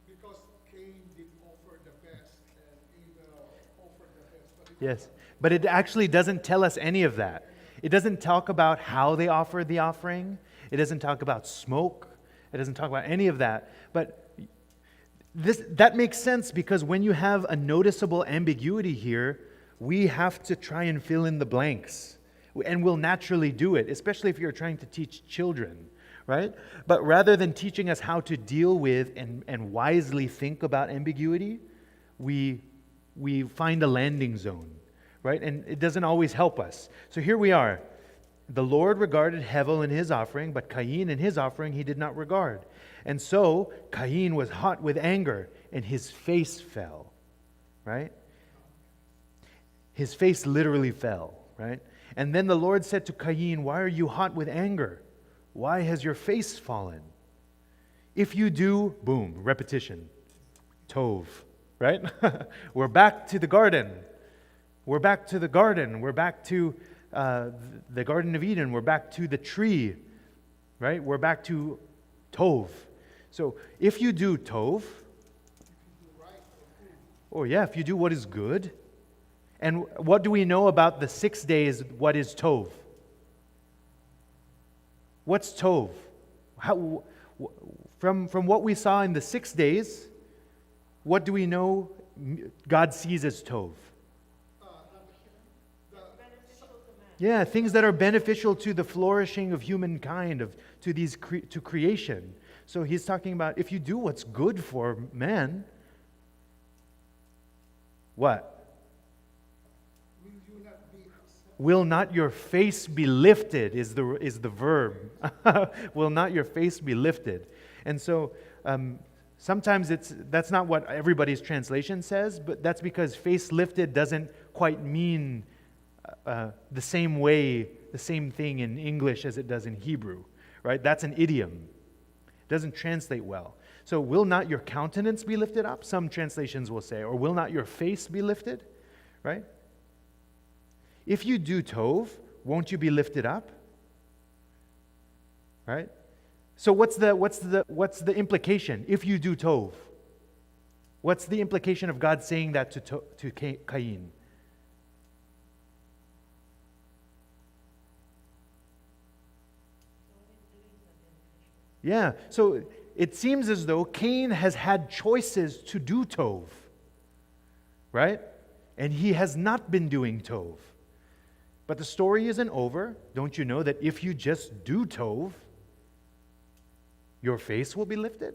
because Cain did offer the best and Abel offered the best. But Yes. But it actually doesn't tell us any of that. It doesn't talk about how they offered the offering. It doesn't talk about smoke. It doesn't talk about any of that. But that makes sense, because when you have a noticeable ambiguity here, we have to try and fill in the blanks. And we'll naturally do it, especially if you're trying to teach children, right? But rather than teaching us how to deal with and wisely think about ambiguity, we find a landing zone. Right? And it doesn't always help us. So here we are. The Lord regarded Hevel and his offering, but Cain and his offering he did not regard. And so Cain was hot with anger, and his face fell. Right? His face literally fell. Right? And then the Lord said to Cain, "Why are you hot with anger? Why has your face fallen? If you do," boom, repetition, tov. Right? We're back to the garden. We're back to the garden. We're back to the Garden of Eden. We're back to the tree, right? We're back to Tov. So if you do Tov, if you do what is good, and what do we know about the 6 days, what is Tov? What's Tov? From what we saw in the 6 days, what do we know God sees as Tov? Yeah, things that are beneficial to the flourishing of humankind, to creation. So he's talking about, if you do what's good for man, what? Will not your face be lifted is the verb. Will not your face be lifted? And so sometimes that's not what everybody's translation says, but that's because face lifted doesn't quite mean the same way, the same thing in English as it does in Hebrew, right? That's an idiom. It doesn't translate well. So, will not your countenance be lifted up? Some translations will say, or will not your face be lifted, right? If you do tov, won't you be lifted up? Right? So, what's the implication? If you do tov, what's the implication of God saying that to Cain? Yeah, so it seems as though Cain has had choices to do tov, right? And he has not been doing tov. But the story isn't over. Don't you know that if you just do tov, your face will be lifted?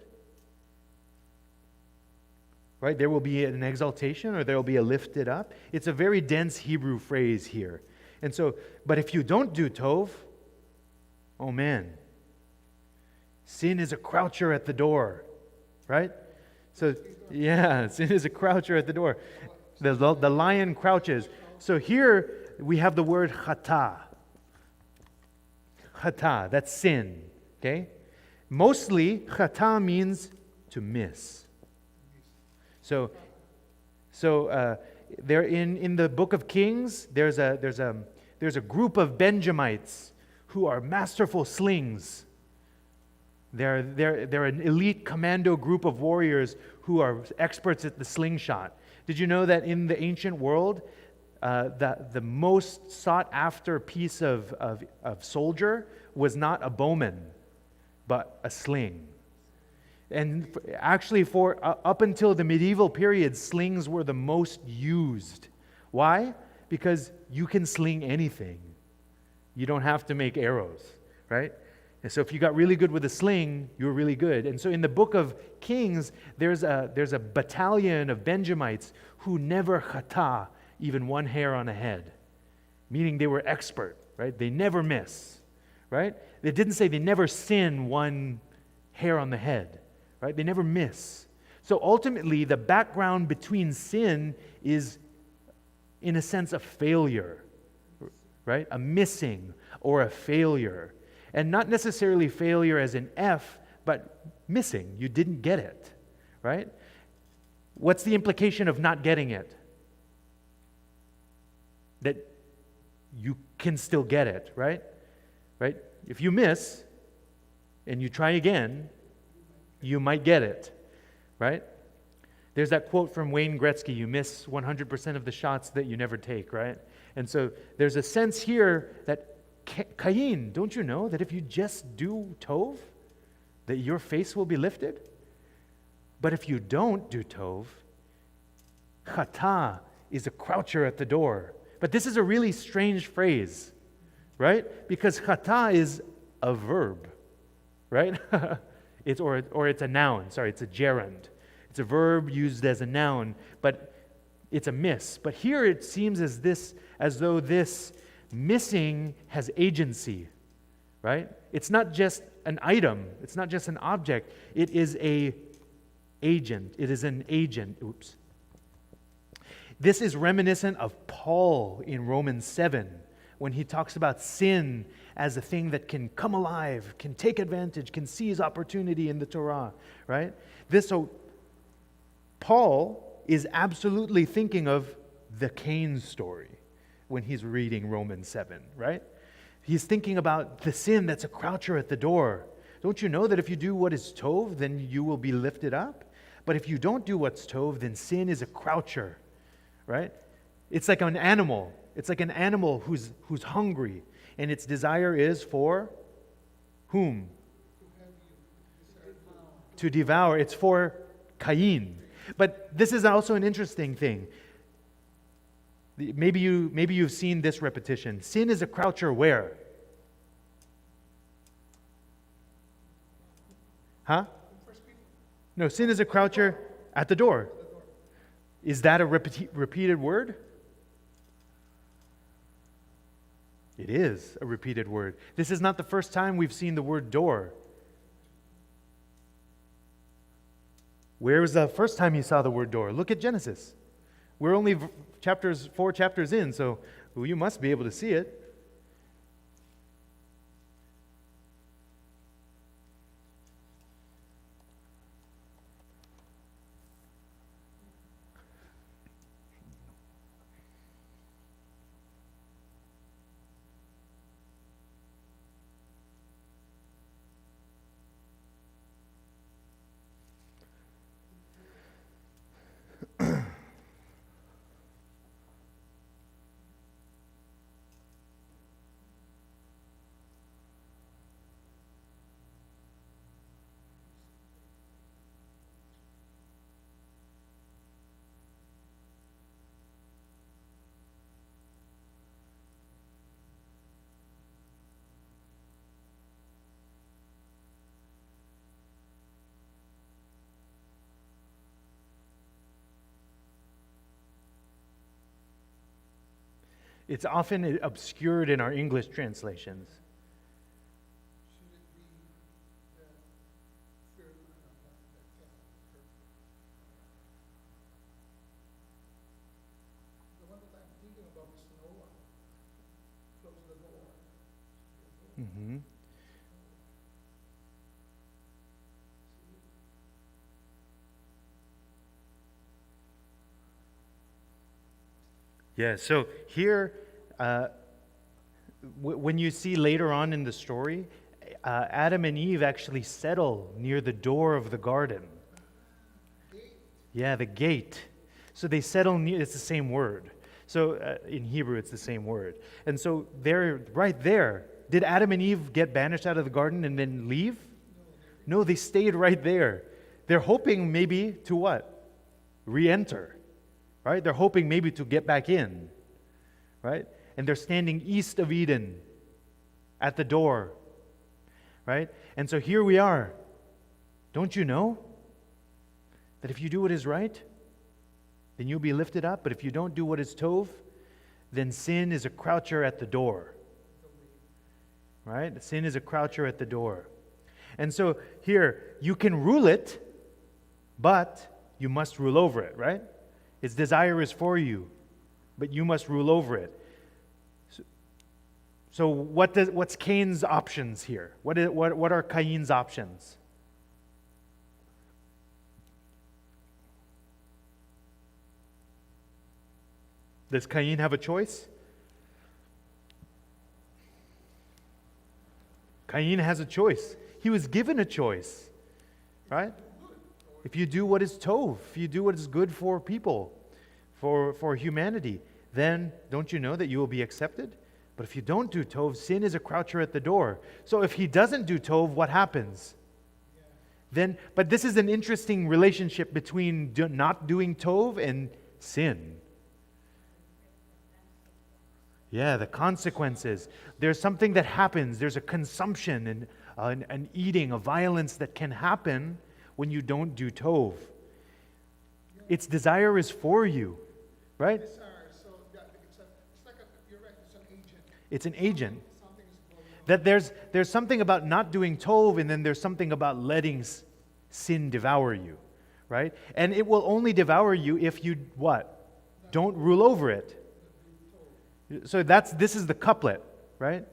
Right? There will be an exaltation or there will be a lifted up. It's a very dense Hebrew phrase here. And so, but if you don't do tov, oh man, sin is a croucher at the door, right? So, yeah, sin is a croucher at the door. The lion crouches. So here we have the word chata. Chata, that's sin, okay? Mostly, chata means to miss. So there in the book of Kings, there's a group of Benjamites who are masterful slings. They're an elite commando group of warriors who are experts at the slingshot. Did you know that in the ancient world, the most sought after piece of soldier was not a bowman, but a sling? And actually, for up until the medieval period, slings were the most used. Why? Because you can sling anything. You don't have to make arrows, right? And so if you got really good with a sling, you were really good. And so in the book of Kings, there's a battalion of Benjamites who never chata even one hair on a head, meaning they were expert, right? They never miss, right? They didn't say they never sin one hair on the head, right? They never miss. So ultimately, the background between sin is, in a sense, a failure, right? A missing or a failure. And not necessarily failure as an F, but missing. You didn't get it, right? What's the implication of not getting it? That you can still get it, right? Right? If you miss and you try again, you might get it, right? There's that quote from Wayne Gretzky, you miss 100% of the shots that you never take, right? And so there's a sense here that Cain, don't you know that if you just do tov, that your face will be lifted? But if you don't do tov, chata is a croucher at the door. But this is a really strange phrase, right? Because chata is a verb, right? It's a noun. Sorry, it's a gerund. It's a verb used as a noun, but it's a miss. But here it seems as though this missing has agency, right? It's not just an item. It's not just an object. It is an agent. It is an agent. Oops. This is reminiscent of Paul in Romans 7 when he talks about sin as a thing that can come alive, can take advantage, can seize opportunity in the Torah, right? So Paul is absolutely thinking of the Cain story when he's reading Romans 7, right? He's thinking about the sin that's a croucher at the door. Don't you know that if you do what is tov, then you will be lifted up? But if you don't do what's tov, then sin is a croucher, right? It's like an animal. It's like an animal who's hungry, and its desire is for whom? To devour. It's for Cain. But this is also an interesting thing. Maybe you've seen this repetition. Sin is a croucher where? Huh? No, sin is a croucher at the door. Is that a repeated word? It is a repeated word. This is not the first time we've seen the word door. Where was the first time you saw the word door? Look at Genesis. We're only 4 chapters in, so you must be able to see it. It's often obscured in our English translations. Should it be the fear, the one that I'm thinking about is Noah. Close the door. Mm-hmm. Yeah, so here, when you see later on in the story, Adam and Eve actually settle near the door of the garden. Yeah, the gate. So they settle near, it's the same word. So in Hebrew, it's the same word. And so they're right there. Did Adam and Eve get banished out of the garden and then leave? No, they stayed right there. They're hoping maybe to what? Re-enter. Right? They're hoping maybe to get back in. Right? And they're standing east of Eden at the door. Right? And so here we are. Don't you know that if you do what is right, then you'll be lifted up? But if you don't do what is tov, then sin is a croucher at the door. Right? Sin is a croucher at the door. And so here, you can rule it, but you must rule over it, right? Its desire is for you, but you must rule over it. So what's Cain's options here? What are Cain's options? Does Cain have a choice? Cain has a choice. He was given a choice, right? If you do what is tov, if you do what is good for people, for humanity, then don't you know that you will be accepted? But if you don't do tov, sin is a croucher at the door. So if he doesn't do tov, what happens? Then, but this is an interesting relationship between not doing tov and sin. Yeah, the consequences. There's something that happens. There's a consumption and an eating, a violence that can happen when you don't do tov. Its desire is for you, right? Desire, so it's like you're right, it's an agent. It's an agent. Something is going on. That there's something about not doing tov, and then there's something about letting sin devour you, right? And it will only devour you if you what? Don't rule over it. So this is the couplet, right?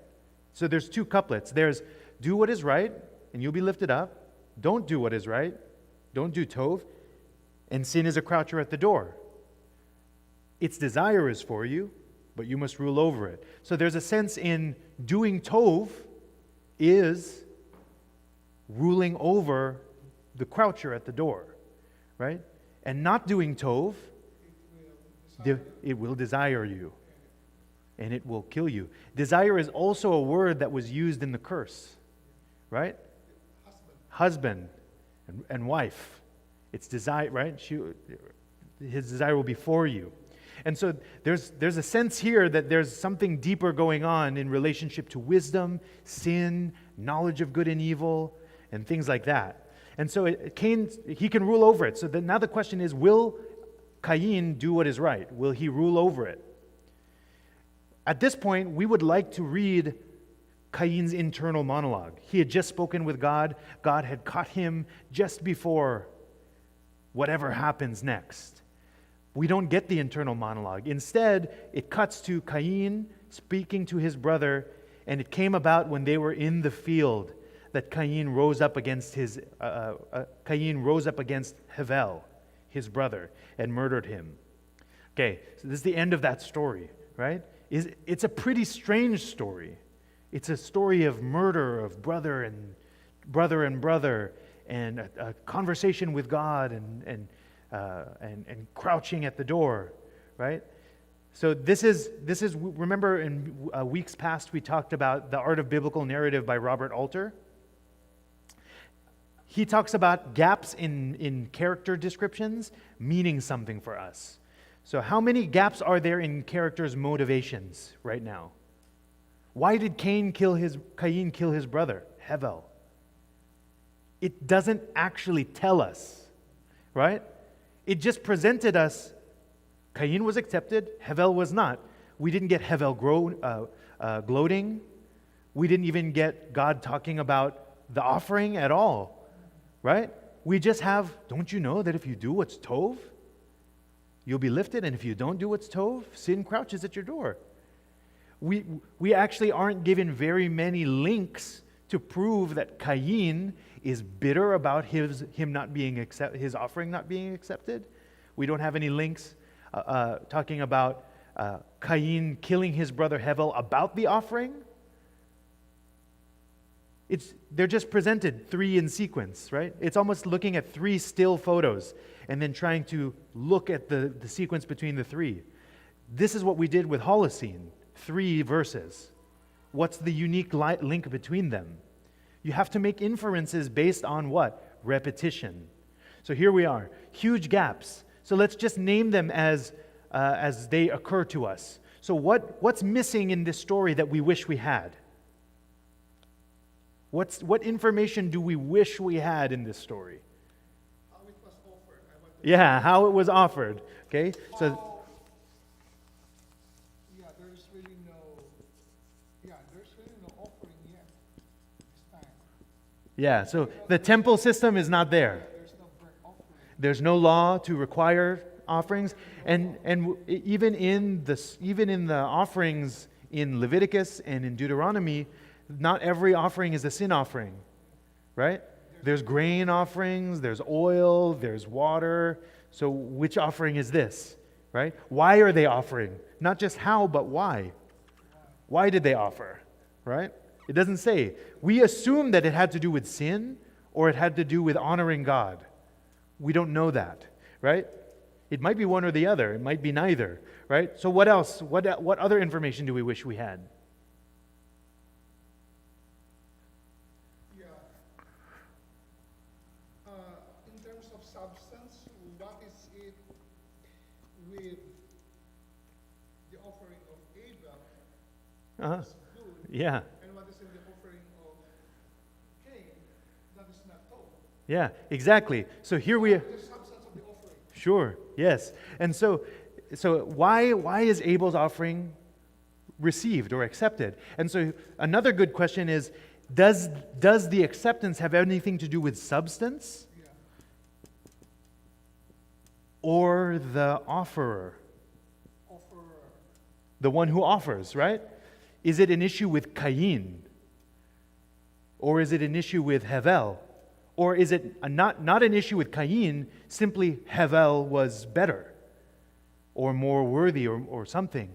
So there's two couplets. There's do what is right, and you'll be lifted up. Don't do what is right. Don't do tov. And sin is a croucher at the door. Its desire is for you, but you must rule over it. So there's a sense in doing tov is ruling over the croucher at the door, right? And not doing tov, it will desire you. And it will kill you. Desire is also a word that was used in the curse, right? Husband and wife. It's desire, right? His desire will be for you. And so there's a sense here that there's something deeper going on in relationship to wisdom, sin, knowledge of good and evil, and things like that. And so Cain, he can rule over it. So now the question is, will Cain do what is right? Will he rule over it? At this point, we would like to read Cain's internal monologue. He had just spoken with God. God had caught him just before whatever happens next. We don't get the internal monologue. Instead, it cuts to Cain speaking to his brother, and it came about when they were in the field that Cain rose up against Hevel, his brother, and murdered him. Okay, so this is the end of that story, right? It's a pretty strange story. It's a story of murder of brother and brother, and a conversation with God, and crouching at the door, right? So this is remember in weeks past we talked about The Art of Biblical Narrative by Robert Alter. He talks about gaps in character descriptions meaning something for us. So how many gaps are there in characters' motivations right now? Why did Cain kill his brother, Hevel? It doesn't actually tell us, right? It just presented us, Cain was accepted, Hevel was not. We didn't get Hevel gloating. We didn't even get God talking about the offering at all, right? We just have, don't you know that if you do what's tov, you'll be lifted, and if you don't do what's tov, sin crouches at your door. We actually aren't given very many links to prove that Cain is bitter about his offering not being accepted. We don't have any links talking about Cain killing his brother Hevel about the offering. They're just presented three in sequence, right? It's almost looking at three still photos and then trying to look at the sequence between the three. This is what we did with Holocene, 3 verses. What's the unique link between them? You have to make inferences based on what? Repetition. So here we are, huge gaps. So let's just name them as they occur to us. So what's missing in this story that we wish we had? What information do we wish we had in this story? How it was offered. Yeah, how it was offered. Okay, so there's really no offering yet this time. yeah, so the temple system is not there. There's no burnt offering. There's no law to require offerings, and even in the offerings in Leviticus and in Deuteronomy, not every offering is a sin offering, right? There's grain offerings, there's oil, there's water. So which offering is this, right? Why are they offering? Not just how, but why. Why did they offer, right? It doesn't say. We assume that it had to do with sin or it had to do with honoring God. We don't know that, right? It might be one or the other. It might be neither, right? So what else? What other information do we wish we had? In terms of substance, what is it with the offering of Abel? Uh-huh. Is good, Yeah. and what is in the offering of Cain that is not told? Yeah, exactly. So here we The substance of the offering. Sure. Yes. And so why is Abel's offering received or accepted? And so another good question is, does the acceptance have anything to do with substance Yeah. or the offerer, Offerer. the one who offers, right? Is it an issue with Cain? Or is it an issue with Hevel? Or is it not an issue with Cain, simply Hevel was better or more worthy or something?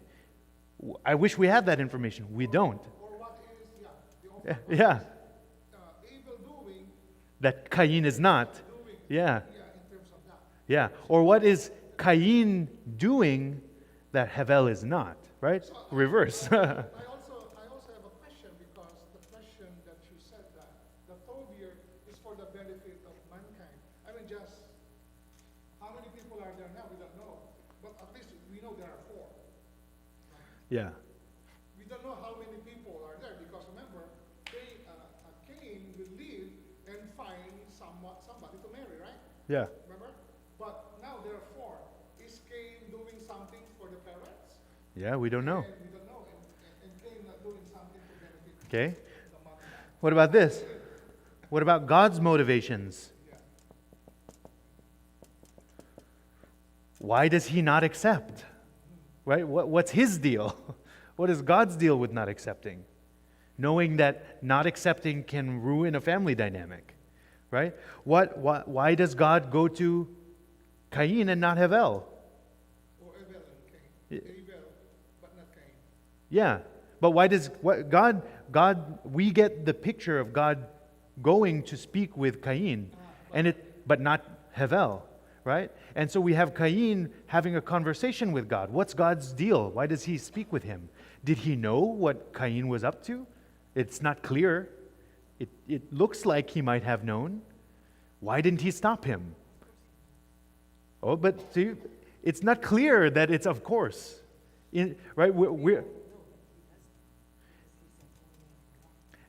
I wish we had that information. We don't. Or what is, the offering Yeah, Abel doing, that Cain is not. Yeah, in terms of that. yeah. Or what is Cain doing that Hevel is not, right? Reverse. I also have a question, because the question that you said that the tov here is for the benefit of mankind. I mean, just how many people are there now? We don't know, but at least we know there are 4. Yeah, We don't know how many people are there, because remember, Cain will live and find somebody to marry, right? yeah. Remember? But now there are 4. Is Cain doing something for the parents? Yeah, we don't know. And we don't know. And Cain not doing something to benefit Okay. the mother. What about this? What about God's motivations? Yeah. Why does he not accept? Right? What's his deal? What is God's deal with not accepting? Knowing that not accepting can ruin a family dynamic. Right? Why does God go to Cain and not Hevel? Or Abel and Cain. Abel, but not Cain. Yeah. But why does God we get the picture of God going to speak with Cain but not Hevel, right? And so we have Cain having a conversation with God. What's God's deal? Why does he speak with him? Did he know what Cain was up to? It's not clear. It looks like he might have known. Why didn't he stop him? Oh, but see, it's not clear that it's of course. Right?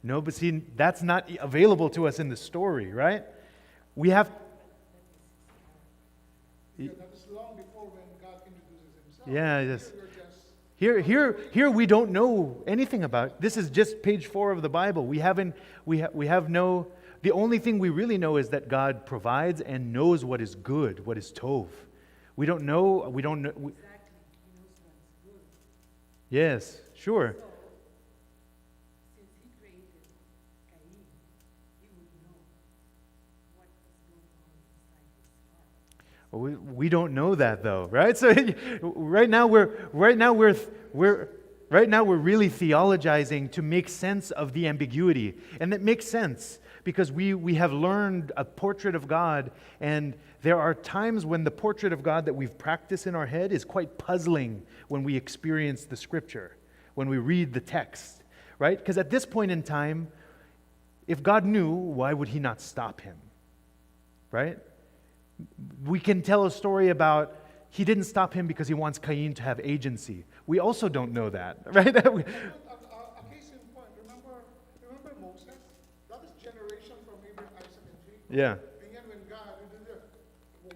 No, but see, that's not available to us in the story, right? We have... Yeah, that is long before when God introduces himself. Yeah, yes. We're just Here we don't know anything about. This is just page 4 of the Bible. We have no. The only thing we really know is that God provides and knows what is good, what is tov. We don't know. We don't know. Exactly. He knows what's good. Yes, sure. So, since he created Cain, he would know what is going on inside his heart. We don't know that though, right? So right now we're really theologizing to make sense of the ambiguity, and that makes sense because we have learned a portrait of God, and there are times when the portrait of God that we've practiced in our head is quite puzzling when we experience the Scripture, when we read the text, right? Because at this point in time, if God knew, why would He not stop him, right? We can tell a story about He didn't stop him because He wants Cain to have agency. We also don't know that, right? A case in point, remember Moses? That is generation from Abraham, Isaac, and Jacob. Yeah. And yet when God did it,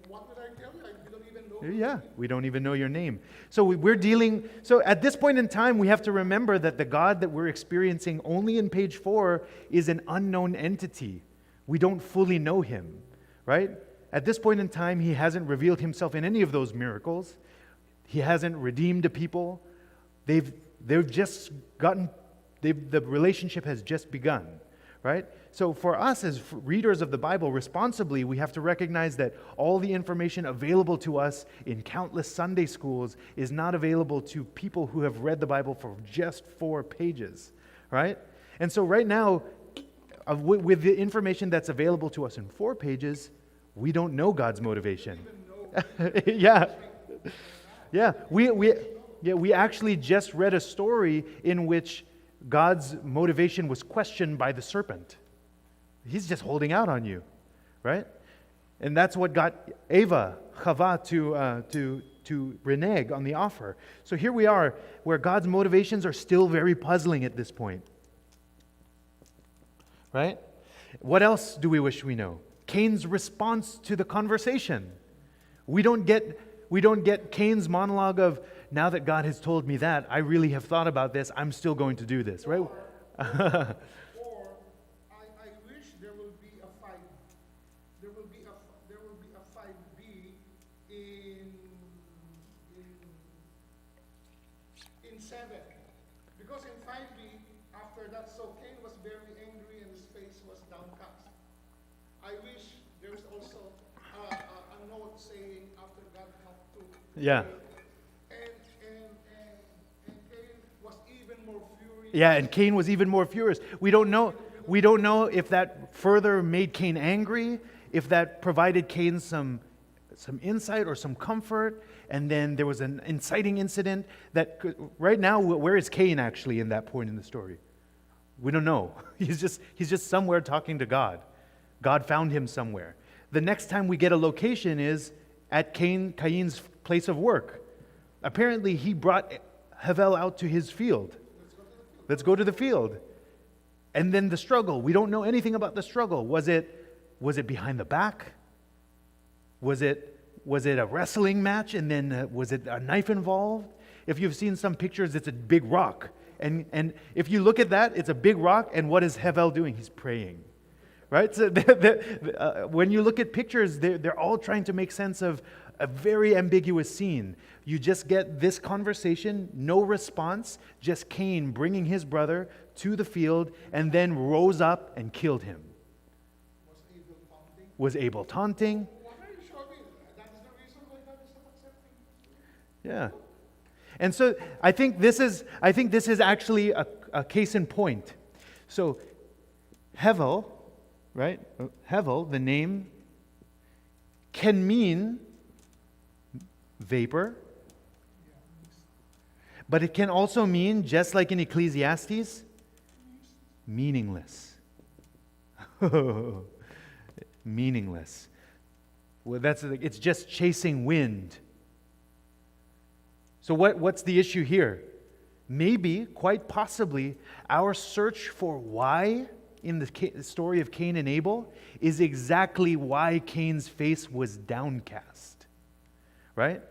what did I tell you? I don't even know. Yeah, we don't even know your name. So so at this point in time, we have to remember that the God that we're experiencing only in page 4 is an unknown entity. We don't fully know Him, right? At this point in time, He hasn't revealed Himself in any of those miracles. He hasn't redeemed a people. The relationship has just begun, right? So for us as readers of the Bible responsibly, we have to recognize that all the information available to us in countless Sunday schools is not available to people who have read the Bible for just 4 pages, right? And so right now, with the information that's available to us in 4 pages, we don't know God's motivation. Yeah. Yeah, we actually just read a story in which God's motivation was questioned by the serpent. He's just holding out on you, right? And that's what got Chava to renege on the offer. So here we are, where God's motivations are still very puzzling at this point, right? What else do we wish we know? Cain's response to the conversation. We don't get Cain's monologue of, now that God has told me that, I really have thought about this, I'm still going to do this, right? Or I wish there will be a 5. There will be a 5B in 7. Because in 5B, after that, so Cain was very angry and his face was downcast. I wish there's also a note saying after God helped to. Yeah. And Cain was even more furious. Yeah, and Cain was even more furious. We don't know if that further made Cain angry, if that provided Cain some insight or some comfort, and then there was an inciting incident right now, where is Cain actually in that point in the story? We don't know. He's just somewhere talking to God. God found him somewhere. The next time we get a location is at Cain's place of work. Apparently, he brought Havel out to his field. Let's go to the field. And then the struggle. We don't know anything about the struggle. Was it behind the back? Was it a wrestling match, and then was it a knife involved? If you've seen some pictures, it's a big rock. And if you look at that, it's a big rock, and what is Havel doing? He's praying. Right? So when you look at pictures, they're all trying to make sense of a very ambiguous scene. You just get this conversation, no response, just Cain bringing his brother to the field and then rose up and killed him. Was Abel taunting? What are you showing? That's the reason why God is not accepting. Yeah. And so I think this is actually a case in point. So Hevel, right? Hevel, the name, can mean vapor, but it can also mean, just like in Ecclesiastes, meaningless. Meaningless. Well, it's just chasing wind. So what's the issue here? Maybe, quite possibly, our search for why in the story of Cain and Abel is exactly why Cain's face was downcast. Right?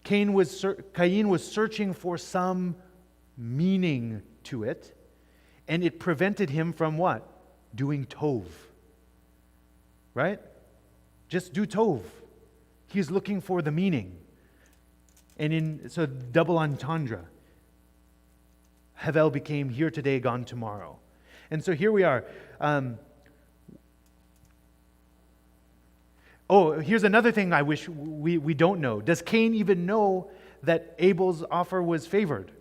Cain was searching for some meaning to it, and it prevented him from what? Doing tov. Right? Just do tov. He's looking for the meaning. And so double entendre. Havel became here today, gone tomorrow. And so here we are. Here's another thing I wish we don't know. Does Cain even know that Abel's offer was favored?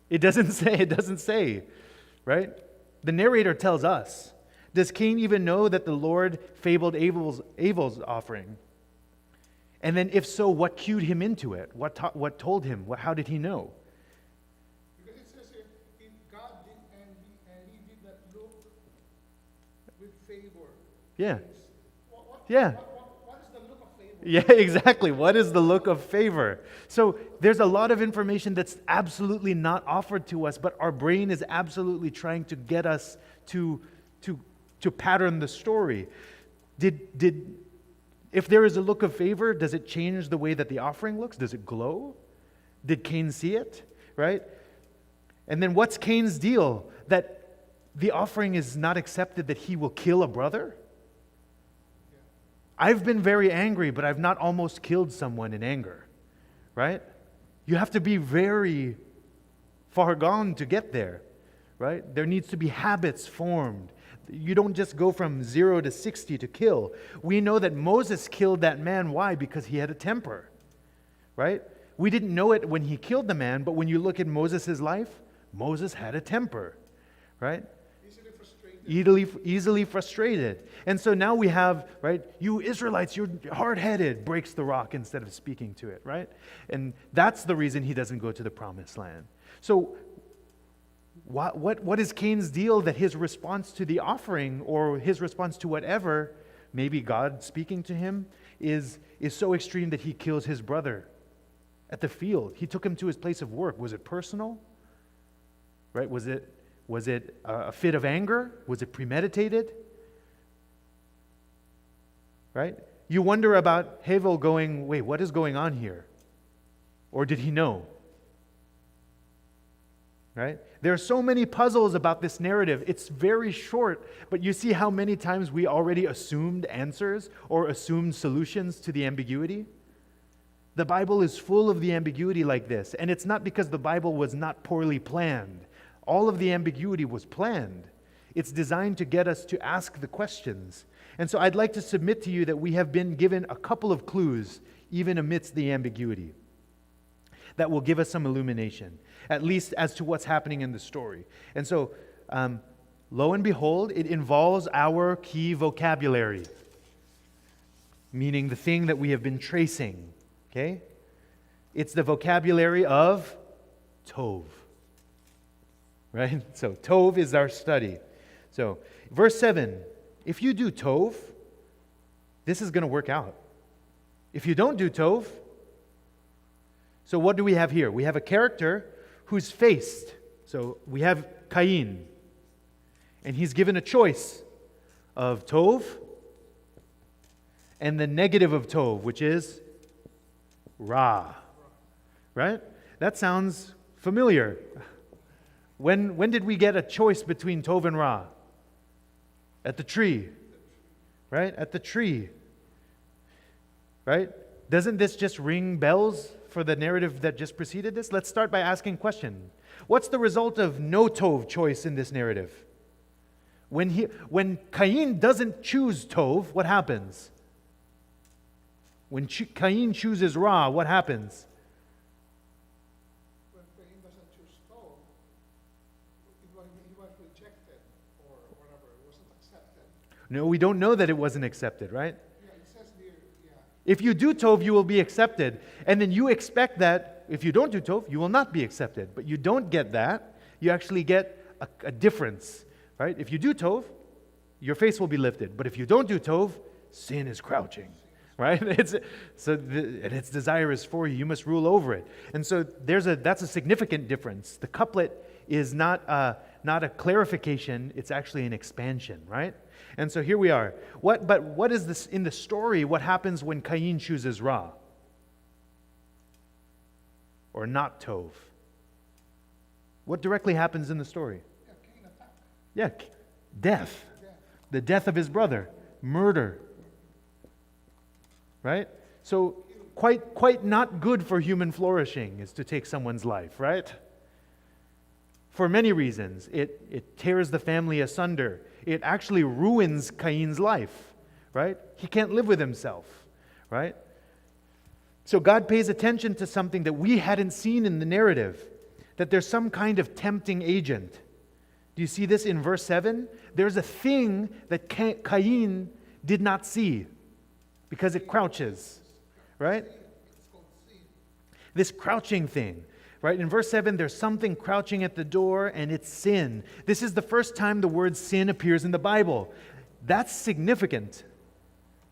It doesn't say, right? The narrator tells us. Does Cain even know that the Lord favored Abel's offering? And then if so, what cued him into it? What told him? How did he know? Because it says here, God did, and he did not look with favor. Yeah. What is the look of favor? Yeah, exactly. What is the look of favor? So there's a lot of information that's absolutely not offered to us, but our brain is absolutely trying to get us to pattern the story. If there is a look of favor, does it change the way that the offering looks? Does it glow? Did Cain see it? Right? And then what's Cain's deal? That the offering is not accepted, that he will kill a brother? I've been very angry, but I've not almost killed someone in anger. Right? You have to be very far gone to get there. Right? There needs to be habits formed. You don't just go from 0 to 60 to kill. We know that Moses killed that man. Why? Because he had a temper. Right? We didn't know it when he killed the man, but when you look at Moses' life, Moses had a temper. Right? Easily frustrated. And so now we have, right, you Israelites, you're hard-headed, breaks the rock instead of speaking to it, right? And that's the reason he doesn't go to the promised land. So what is Cain's deal that his response to the offering or his response to whatever, maybe God speaking to him, is so extreme that he kills his brother at the field? He took him to his place of work. Was it personal? Right? Was it a fit of anger? Was it premeditated? Right? You wonder about Havel going, wait, what is going on here? Or did he know? Right? There are so many puzzles about this narrative. It's very short, but you see how many times we already assumed answers or assumed solutions to the ambiguity? The Bible is full of the ambiguity like this, and it's not because the Bible was not poorly planned. All of the ambiguity was planned. It's designed to get us to ask the questions. And so I'd like to submit to you that we have been given a couple of clues, even amidst the ambiguity, that will give us some illumination, at least as to what's happening in the story. And so, lo and behold, it involves our key vocabulary, meaning the thing that we have been tracing. Okay? It's the vocabulary of Tov. Right? So Tov is our study. So verse 7, if you do Tov, this is going to work out. If you don't do Tov, so what do we have here? We have a character who's faced. So we have Cain, and he's given a choice of Tov and the negative of Tov, which is Ra. Right? That sounds familiar. When did we get a choice between Tov and Ra? At the tree. Right? At the tree. Right? Doesn't this just ring bells for the narrative that just preceded this? Let's start by asking a question. What's the result of no Tov choice in this narrative? When Cain doesn't choose Tov, what happens? When Cain chooses Ra, what happens? When Cain doesn't choose Tov, he was rejected or whatever, it wasn't accepted. No, we don't know that it wasn't accepted, right? Yeah, it says here, yeah. If you do Tov, you will be accepted. And then you expect that if you don't do Tov, you will not be accepted. But you don't get that. You actually get a difference, right? If you do Tov, your face will be lifted. But if you don't do Tov, sin is crouching, right? And its desire is for you. You must rule over it. And so that's a significant difference. The couplet is not a clarification. It's actually an expansion, right? And so here we are. But what is this in the story? What happens when Cain chooses Ra? or not tov? What directly happens in the story? Yeah, Cain attack, Yeah, death. death. The death of his brother, murder. Right? So quite not good for human flourishing is to take someone's life, right? For many reasons. It tears the family asunder. It actually ruins Cain's life, right? He can't live with himself, right? So God pays attention to something that we hadn't seen in the narrative, that there's some kind of tempting agent. Do you see this in verse 7? There's a thing that Cain did not see because it crouches, right? It's called sin. This crouching thing, right? In verse 7, there's something crouching at the door, and it's sin. This is the first time the word sin appears in the Bible. That's significant,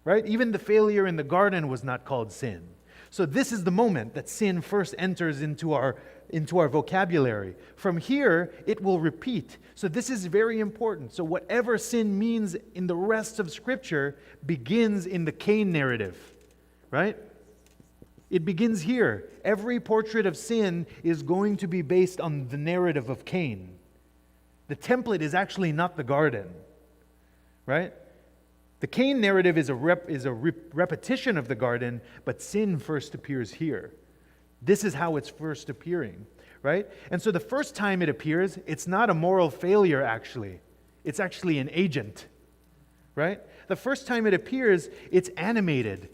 right? Even the failure in the garden was not called sin. So this is the moment that sin first enters into our vocabulary. From here, it will repeat. So this is very important. So whatever sin means in the rest of Scripture begins in the Cain narrative, right? It begins here. Every portrait of sin is going to be based on the narrative of Cain. The template is actually not the garden, right? The Cain narrative is a repetition of the garden, but sin first appears here. This is how it's first appearing, right? And so the first time it appears, it's not a moral failure, actually. It's actually an agent, right? The first time it appears, it's animated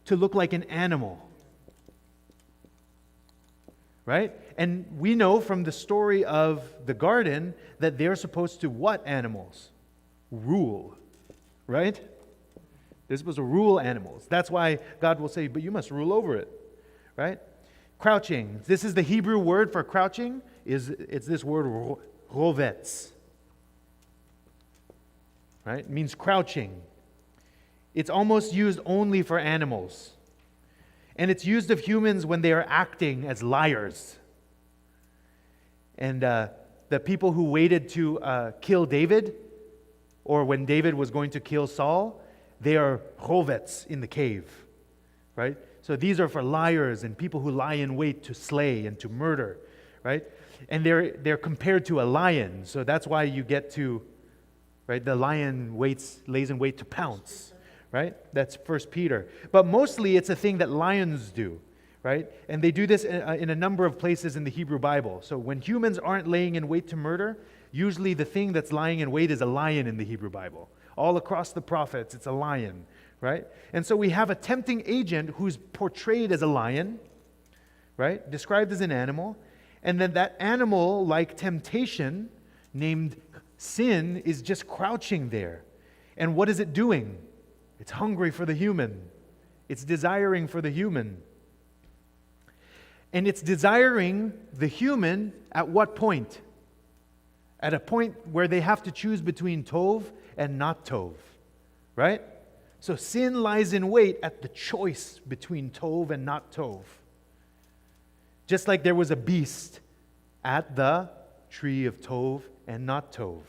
to look like an animal, right? And we know from the story of the garden that they're supposed to what animals? Rule, right? They're supposed to rule animals. That's why God will say, but you must rule over it, right? Crouching. This is the Hebrew word for crouching. It's this word rovetz, right? It means crouching. It's almost used only for animals. And it's used of humans when they are acting as liars. And the people who waited to kill David, or when David was going to kill Saul, they are rovetz in the cave, right? So these are for liars and people who lie in wait to slay and to murder, right? And they're compared to a lion. So that's why you get to, right? The lion lays in wait to pounce, right? That's 1 Peter. But mostly it's a thing that lions do, right? And they do this in a number of places in the Hebrew Bible. So when humans aren't laying in wait to murder, usually the thing that's lying in wait is a lion in the Hebrew Bible. All across the prophets, it's a lion, right? And so we have a tempting agent who's portrayed as a lion, right? Described as an animal. And then that animal, like temptation, named sin, is just crouching there. And what is it doing? It's hungry for the human. It's desiring for the human. And it's desiring the human at what point? At a point where they have to choose between tov and not tov, right? So sin lies in wait at the choice between tov and not tov. Just like there was a beast at the tree of tov and not tov,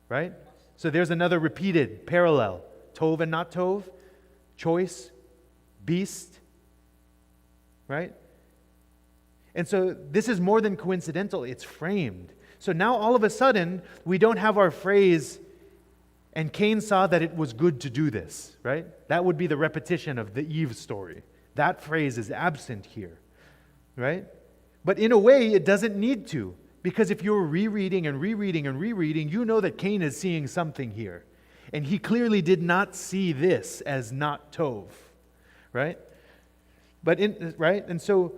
right? So there's another repeated parallel. Tov and not tov, choice, beast, right? And so this is more than coincidental, it's framed. So now all of a sudden, we don't have our phrase, and Cain saw that it was good to do this, right? That would be the repetition of the Eve story. That phrase is absent here, right? But in a way, it doesn't need to, because if you're rereading and rereading and rereading, you know that Cain is seeing something here. And he clearly did not see this as not tov, right? Right? And so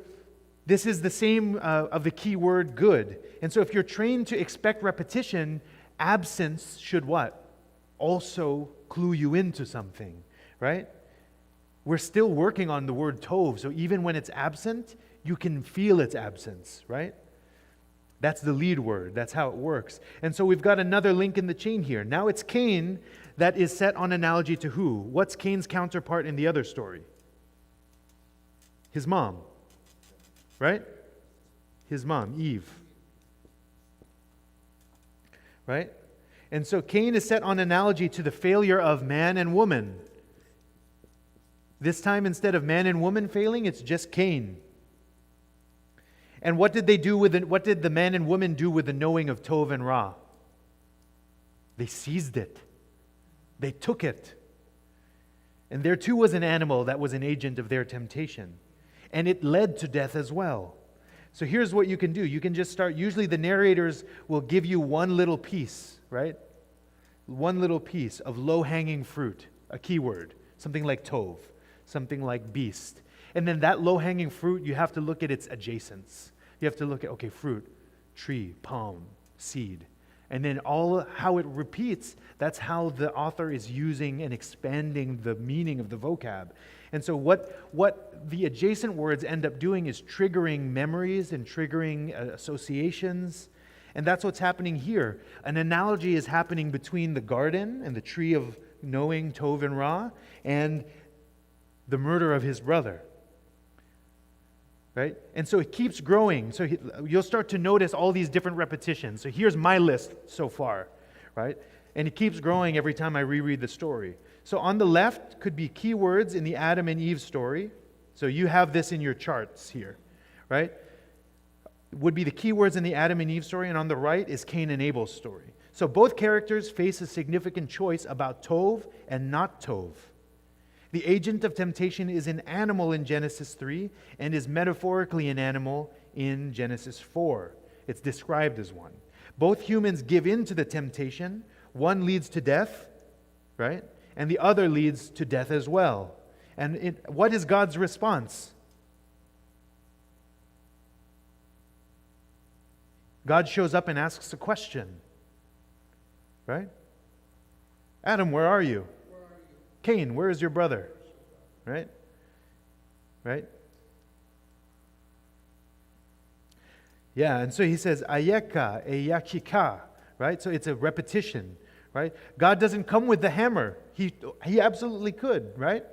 this is the same of the key word good. And so if you're trained to expect repetition, absence should what? Also clue you into something, right? We're still working on the word tov, so even when it's absent, you can feel its absence, right? That's the lead word. That's how it works. And so we've got another link in the chain here. Now it's Cain that is set on analogy to who? What's Cain's counterpart in the other story? His mom, right? His mom, Eve. Right? And so Cain is set on analogy to the failure of man and woman. This time, instead of man and woman failing, it's just Cain. And what did they do with it? What did the man and woman do with the knowing of Tov and Ra? They seized it. They took it. And there too was an animal that was an agent of their temptation. And it led to death as well. So here's what you can do. You can just start. Usually the narrators will give you one little piece, right? One little piece of low-hanging fruit, a keyword, something like Tov, something like beast. And then that low-hanging fruit, you have to look at its adjacents. You have to look at, okay, fruit, tree, palm, seed. And then all how it repeats, that's how the author is using and expanding the meaning of the vocab. And so what the adjacent words end up doing is triggering memories and triggering associations. And that's what's happening here. An analogy is happening between the garden and the tree of knowing Tov and Ra and the murder of his brother. Right? And so it keeps growing. So you'll start to notice all these different repetitions. So here's my list so far, right? And it keeps growing every time I reread the story. So on the left could be keywords in the Adam and Eve story. So you have this in your charts here, right? Would be the keywords in the Adam and Eve story, and on the right is Cain and Abel's story. So both characters face a significant choice about Tov and not Tov. The agent of temptation is an animal in Genesis 3 and is metaphorically an animal in Genesis 4. It's described as one. Both humans give in to the temptation. One leads to death, right? And the other leads to death as well. And what is God's response? God shows up and asks a question, right? Adam, where are you? Cain, where is your brother? Right? Right? Yeah, and so he says, Ayeka, Eyakika, right? So it's a repetition, right? God doesn't come with the hammer. He absolutely could, right?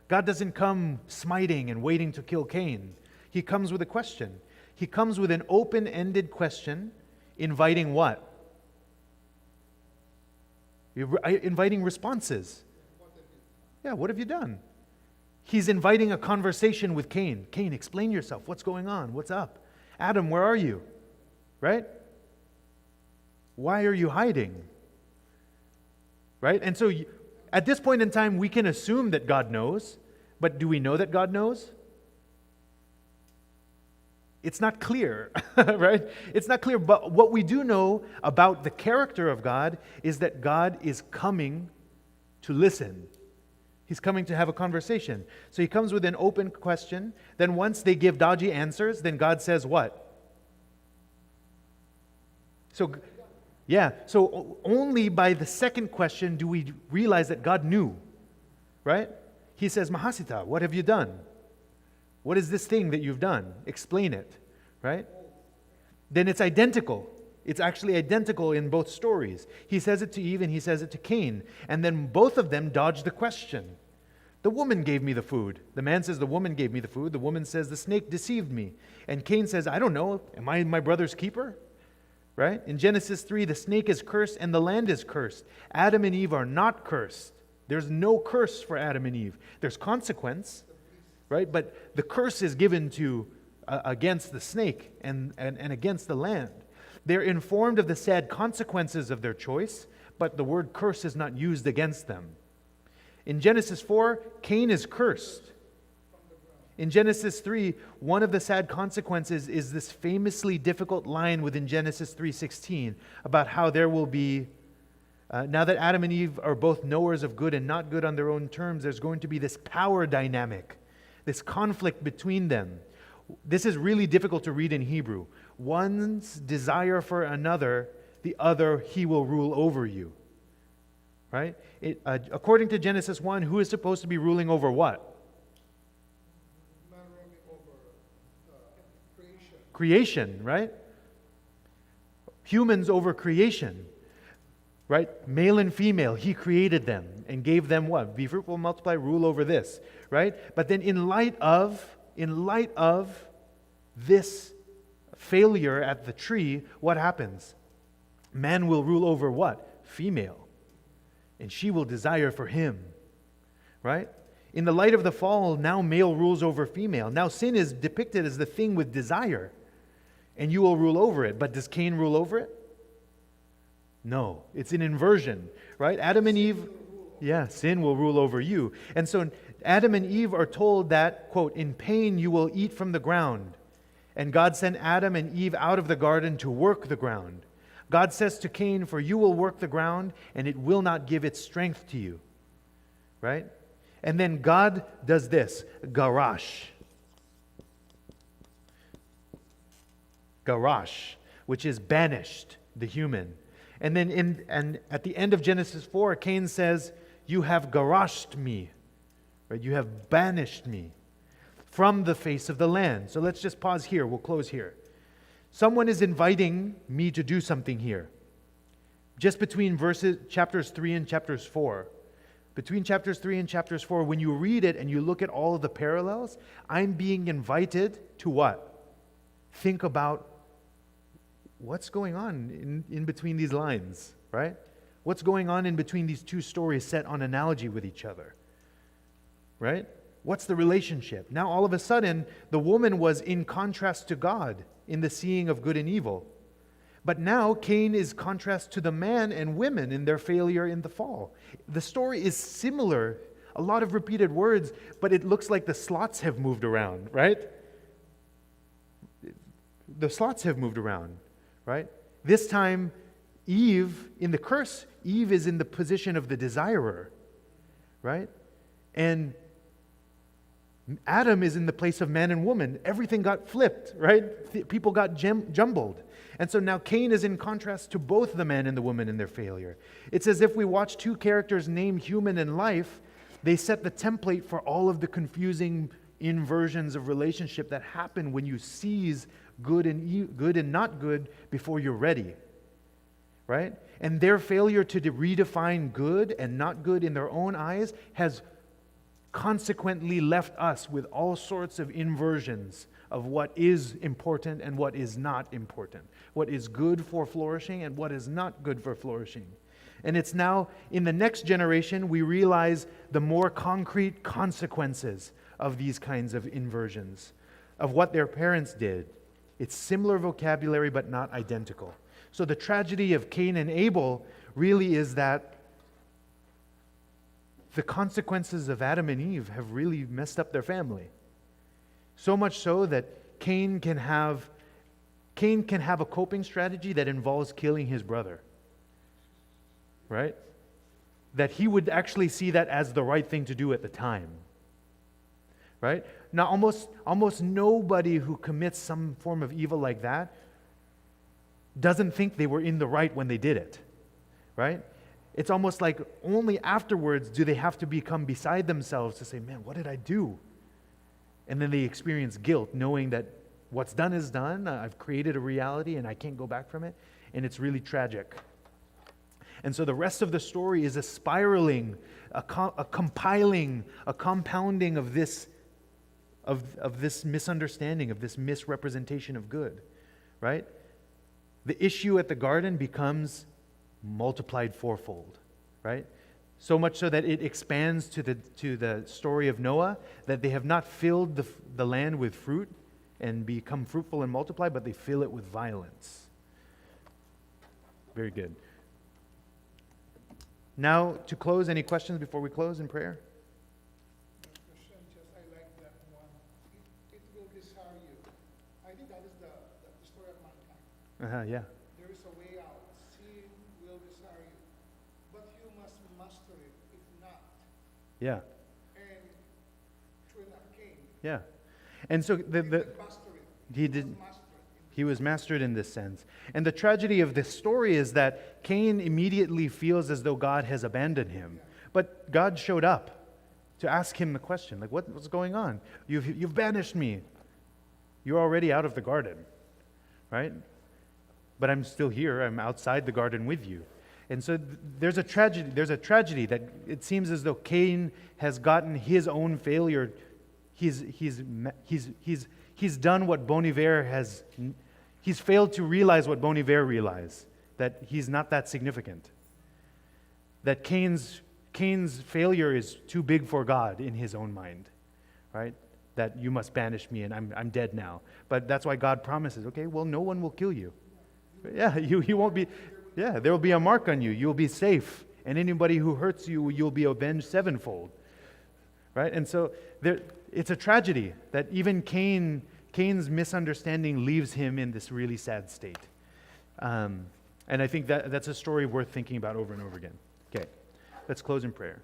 God doesn't come smiting and waiting to kill Cain. He comes with a question. He comes with an open-ended question, inviting what? Inviting responses. Yeah, what have you done? He's inviting a conversation with Cain. Cain, explain yourself. What's going on? What's up? Adam, where are you? Right? Why are you hiding? Right? And so at this point in time, we can assume that God knows, but do we know that God knows? It's not clear, right? It's not clear, but what we do know about the character of God is that God is coming to listen. He's coming to have a conversation. So he comes with an open question. Then once they give dodgy answers, then God says what? So only by the second question do we realize that God knew, right? He says, Mahasita, what have you done? What is this thing that you've done? Explain it, right? Then it's identical. It's actually identical in both stories. He says it to Eve and he says it to Cain. And then both of them dodge the question. The woman gave me the food. The man says the woman gave me the food. The woman says the snake deceived me. And Cain says, I don't know. Am I my brother's keeper? Right? In Genesis 3, the snake is cursed and the land is cursed. Adam and Eve are not cursed. There's no curse for Adam and Eve. There's consequence, right? But the curse is given to against the snake and against the land. They're informed of the sad consequences of their choice, but the word curse is not used against them. In Genesis 4, Cain is cursed. In Genesis 3, one of the sad consequences is this famously difficult line within Genesis 3:16 about how there will be, now that Adam and Eve are both knowers of good and not good on their own terms, there's going to be this power dynamic, this conflict between them. This is really difficult to read in Hebrew. One's desire for another, the other, he will rule over you. Right? According to Genesis 1, who is supposed to be ruling over what? Not ruling over creation. Creation, right? Humans over creation. Right? Male and female, he created them and gave them what? Be fruitful, multiply, rule over this. Right? But then in light of this failure at the tree, what happens? Man will rule over what? Female. And she will desire for him. Right? In the light of the fall, now male rules over female. Now sin is depicted as the thing with desire. and you will rule over it. But does Cain rule over it? No, it's an inversion, right? Adam and Eve, yeah, sin will rule over you. And so Adam and Eve are told that, quote, in pain you will eat from the ground. And God sent Adam and Eve out of the garden to work the ground. God says to Cain, for you will work the ground, and it will not give its strength to you. Right? And then God does this, garash. Garash, which is banished, the human. And then at the end of Genesis 4, Cain says, you have garashed me. Right? You have banished me from the face of the land. So let's just pause here. We'll close here. Someone is inviting me to do something here. Just between chapters 3 and chapters 4. Between chapters 3 and chapters 4, when you read it and you look at all of the parallels, I'm being invited to what? Think about what's going on in between these lines, right? What's going on in between these two stories set on analogy with each other, right? What's the relationship? Now, all of a sudden, the woman was in contrast to God in the seeing of good and evil. But now, Cain is contrast to the man and women in their failure in the fall. The story is similar, a lot of repeated words, but it looks like the slots have moved around, right? The slots have moved around, right? This time, Eve, in the curse, Eve is in the position of the desirer, right? And Adam is in the place of man and woman. Everything got flipped, right? People got jumbled. And so now Cain is in contrast to both the man and the woman in their failure. It's as if we watch two characters named human and life. They set the template for all of the confusing inversions of relationship that happen when you seize good and not good before you're ready, right? And their failure to redefine good and not good in their own eyes has consequently left us with all sorts of inversions of what is important and what is not important, what is good for flourishing and what is not good for flourishing. And it's now in the next generation we realize the more concrete consequences of these kinds of inversions, of what their parents did. It's similar vocabulary but not identical. So the tragedy of Cain and Abel really is that the consequences of Adam and Eve have really messed up their family. So much so that Cain can have a coping strategy that involves killing his brother. Right? That he would actually see that as the right thing to do at the time. Right? Now almost nobody who commits some form of evil like that doesn't think they were in the right when they did it. Right? It's almost like only afterwards do they have to become beside themselves to say, man, what did I do? And then they experience guilt, knowing that what's done is done. I've created a reality and I can't go back from it. And it's really tragic. And so the rest of the story is a spiraling, a compiling, a compounding of this misunderstanding, of this misrepresentation of good. Right? The issue at the garden becomes multiplied fourfold, right? So much so that it expands to the story of Noah, that they have not filled the land with fruit and become fruitful and multiply, but they fill it with violence. Very good. Now, to close, any questions before we close in prayer? Christian, just I like that one. It will desire you. I think that is the story of mankind. Yeah. There is a way out. Sin will desire you. But you must master it. If not, Yeah. and through that Cain, Yeah. And so he did master it. he did. Must master it. He was mastered in this sense. And the tragedy of this story is that Cain immediately feels as though God has abandoned him. But God showed up to ask him the question, like, what's going on? You've banished me. You're already out of the garden, right? But I'm still here. I'm outside the garden with you. And so there's a tragedy that it seems as though Cain has gotten his own failure. He's done what Bon Iver has. He's failed to realize what Bon Iver realized, that he's not that significant. That Cain's failure is too big for God in his own mind, right? that you must banish me and I'm dead now. But that's why God promises, okay, well, no one will kill you. Yeah, you won't be, yeah, there will be a mark on you. You'll be safe. And anybody who hurts you, you'll be avenged sevenfold. Right? And so it's a tragedy that even Cain's misunderstanding leaves him in this really sad state. And I think that's a story worth thinking about over and over again. Okay, let's close in prayer.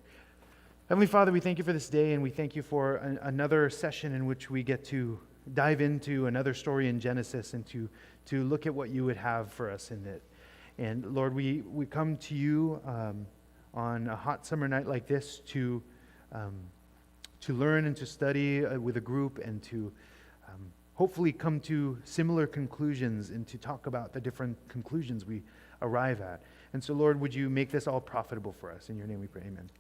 Heavenly Father, we thank you for this day, and we thank you for another session in which we get to dive into another story in Genesis and to look at what you would have for us in it. And Lord, we come to you on a hot summer night like this to learn and to study with a group and to hopefully come to similar conclusions and to talk about the different conclusions we arrive at. And so, Lord, would you make this all profitable for us? In your name we pray, amen.